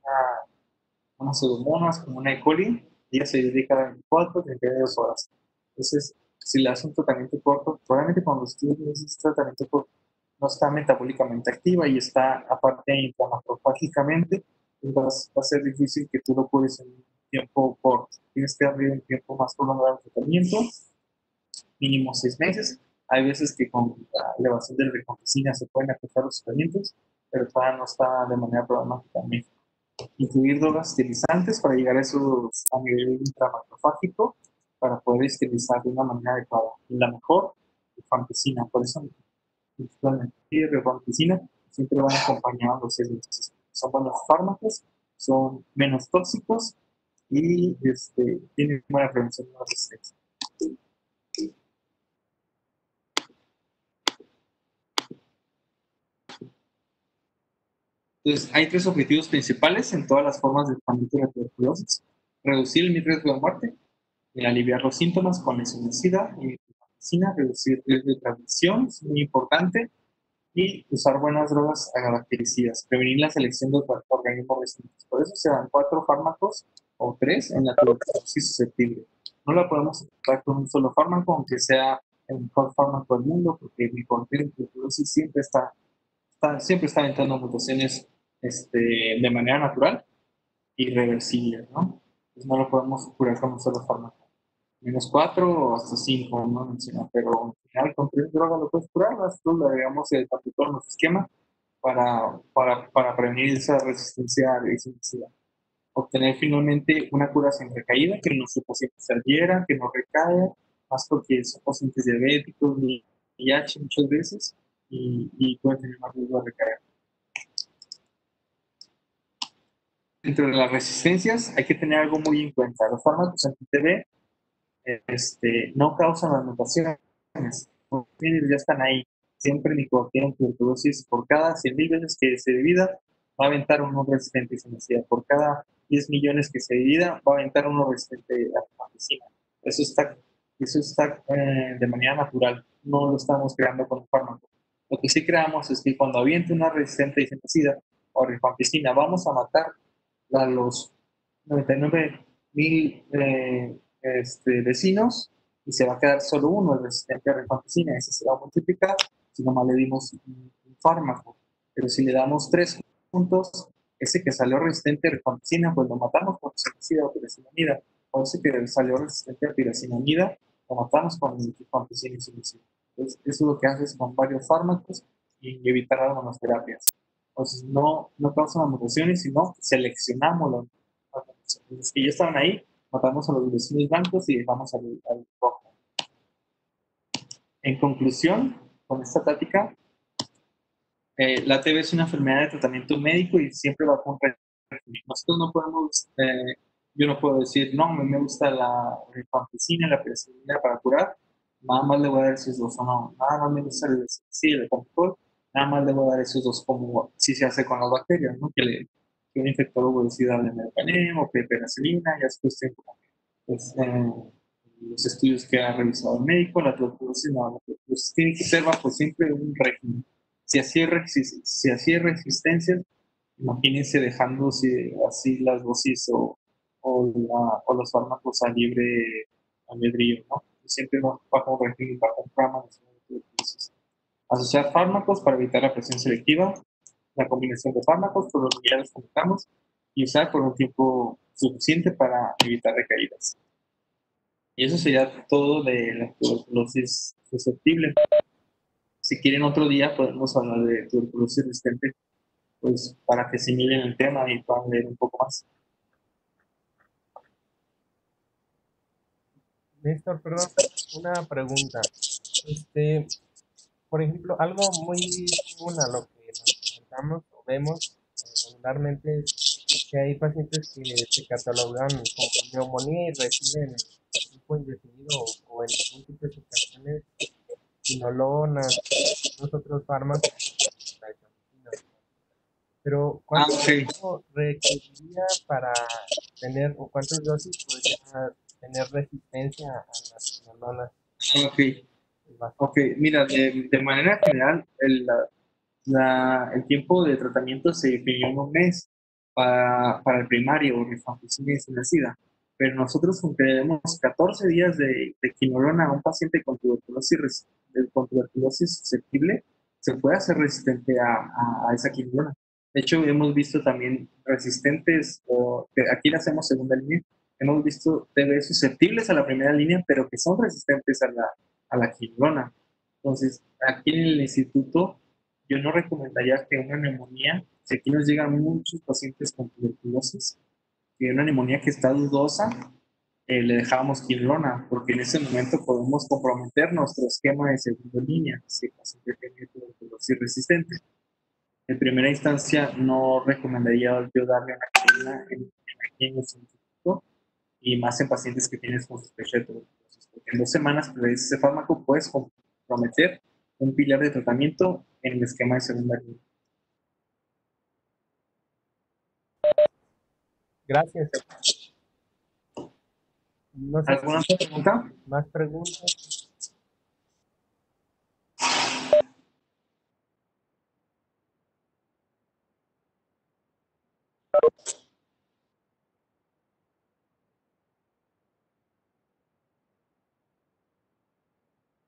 unas pseudomonas, como una E. coli, ella se dedica a 24, 32 horas. Entonces, Si le das un tratamiento corto, probablemente cuando estés en ese tratamiento corto no está metabólicamente activa y está aparte inflamafrofágicamente, entonces va a ser difícil que tú lo cures en un tiempo corto. Tienes que darle un tiempo más prolongado al tratamiento, mínimo 6 meses. Hay veces que con la elevación de la rifampicina se pueden afectar los tratamientos, pero todavía no está de manera problemática en México. Incluir drogas estilizantes para llegar a esos a nivel intramacrofágico para poder estilizar de una manera adecuada. Y la mejor, rifampicina. Por eso, principalmente, y rifampicina siempre van acompañados los servicios. Son buenos fármacos, son menos tóxicos y tienen buena prevención de la resistencia. Entonces, hay 3 objetivos principales en todas las formas de tratamiento de la tuberculosis. Reducir el riesgo de muerte, aliviar los síntomas con la y medicina, reducir el riesgo de transmisión, es muy importante, y usar buenas drogas bactericidas, prevenir la selección de organismos resistentes. Por eso se dan 4 fármacos o 3 en la tuberculosis susceptible. No la podemos tratar con un solo fármaco, aunque sea el mejor fármaco del mundo, porque mi tuberculosis siempre está aventando mutaciones de manera natural y reversible, ¿no? Pues no lo podemos curar con un solo fármaco. -4 o hasta 5, no menciona, pero al final con 3 drogas lo puedes curar, nosotros le agregamos el capitol en nuestro esquema para prevenir esa resistencia a la medicina. Obtener finalmente una cura sin recaída, que nuestro paciente se adhiera, que no recaiga, más porque son pacientes diabéticos, VIH muchas veces, y pueden tener más riesgo de recaer. Dentro de las resistencias hay que tener algo muy en cuenta. Los fármacos anti-TB no causan las mutaciones. Los virus ya están ahí. Siempre nicotina tuberculosis, por cada 100,000 veces que se divida, va a aventar uno resistente a isometría. Por cada 10 millones que se divida, va a aventar uno resistente a la medicina. Eso está de manera natural. No lo estamos creando con un fármaco. Lo que sí creamos es que cuando aviente una resistente a isomicida o rifampicina, vamos a matar a los 99,000 vecinos y se va a quedar solo uno, el resistente a rifampicina. Ese se va a multiplicar si nomás le dimos un fármaco. Pero si le damos 3 juntos, ese que salió resistente a rifampicina, pues lo matamos con isomicida o piracinamida. O ese que salió resistente a piracinamida, lo matamos con rifampicina y isomicida. Entonces, eso es lo que haces con varios fármacos y evitar las monoterapias. Entonces, no causan mutaciones, sino seleccionamos las mutaciones. Los que ya estaban ahí, matamos a los vecinos blancos y dejamos al rojo. En conclusión, con esta táctica, la TB es una enfermedad de tratamiento médico y siempre va con régimen. Nosotros no podemos, yo no puedo decir, no, me gusta la rifampicina, la penicilina para curar, nada más le voy a dar esos dos, o no, nada más me gusta el control, nada más le voy a dar esos dos, como si se hace con las bacterias, ¿no? Que un infectólogo decida de meropenem o penicilina, ya es cuestión pues, los estudios que ha revisado el médico, la tuberculosis, no, la tuberculosis tiene que ser bajo siempre un régimen. Si así es resistencia, imagínense dejando así las dosis o los fármacos a libre albedrío, ¿no? Siempre bajo un régimen, bajo un programa nacional de tuberculosis. Asociar fármacos para evitar la presión selectiva, la combinación de fármacos, por lo que ya les comentamos, y usar por un tiempo suficiente para evitar recaídas. Y eso sería todo de la tuberculosis susceptible. Si quieren otro día podemos hablar de tuberculosis resistente, pues para que asimilen el tema y puedan leer un poco más. Néstor, perdón, una pregunta. Por ejemplo, algo muy común a lo que nos presentamos o vemos regularmente es que hay pacientes que se catalogan como neumonía y reciben tiempo indefinido o en múltiples ocasiones quinolonas, unos otros fármacos, la ivermectina. Pero ¿cuánto tiempo requeriría para tener o cuántas dosis podría tener resistencia a las quinolonas? Ok, mira, de manera general, el tiempo de tratamiento se definió en un mes para el primario, rifampicina y isoniazida. pero nosotros aunque demos 14 días de quinolona a un paciente con tuberculosis susceptible, se puede hacer resistente a esa quinolona. De hecho, hemos visto también resistentes, o que aquí le hacemos segunda línea, hemos visto TB susceptibles a la primera línea, pero que son resistentes a la quinolona. Entonces, aquí en el instituto, yo no recomendaría que una neumonía, si aquí nos llegan muchos pacientes con tuberculosis, que una neumonía que está dudosa, le dejábamos quinolona, porque en ese momento podemos comprometer nuestro esquema de segunda línea, si el paciente tiene tuberculosis resistente. En primera instancia, no recomendaría yo darle una quinina aquí en el instituto, y más en pacientes que tienes con sospecha de tuberculosis, porque en 2 semanas que le des ese fármaco puedes comprometer un pilar de tratamiento en el esquema de segunda línea. Gracias. No sé ¿Alguna otra pregunta? más preguntas.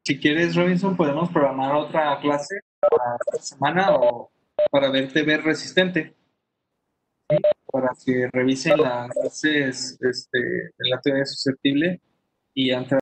Si quieres, Robinson, podemos programar otra clase para esta semana o para verte ver resistente, para que revisen las clases de la teoría susceptible y antes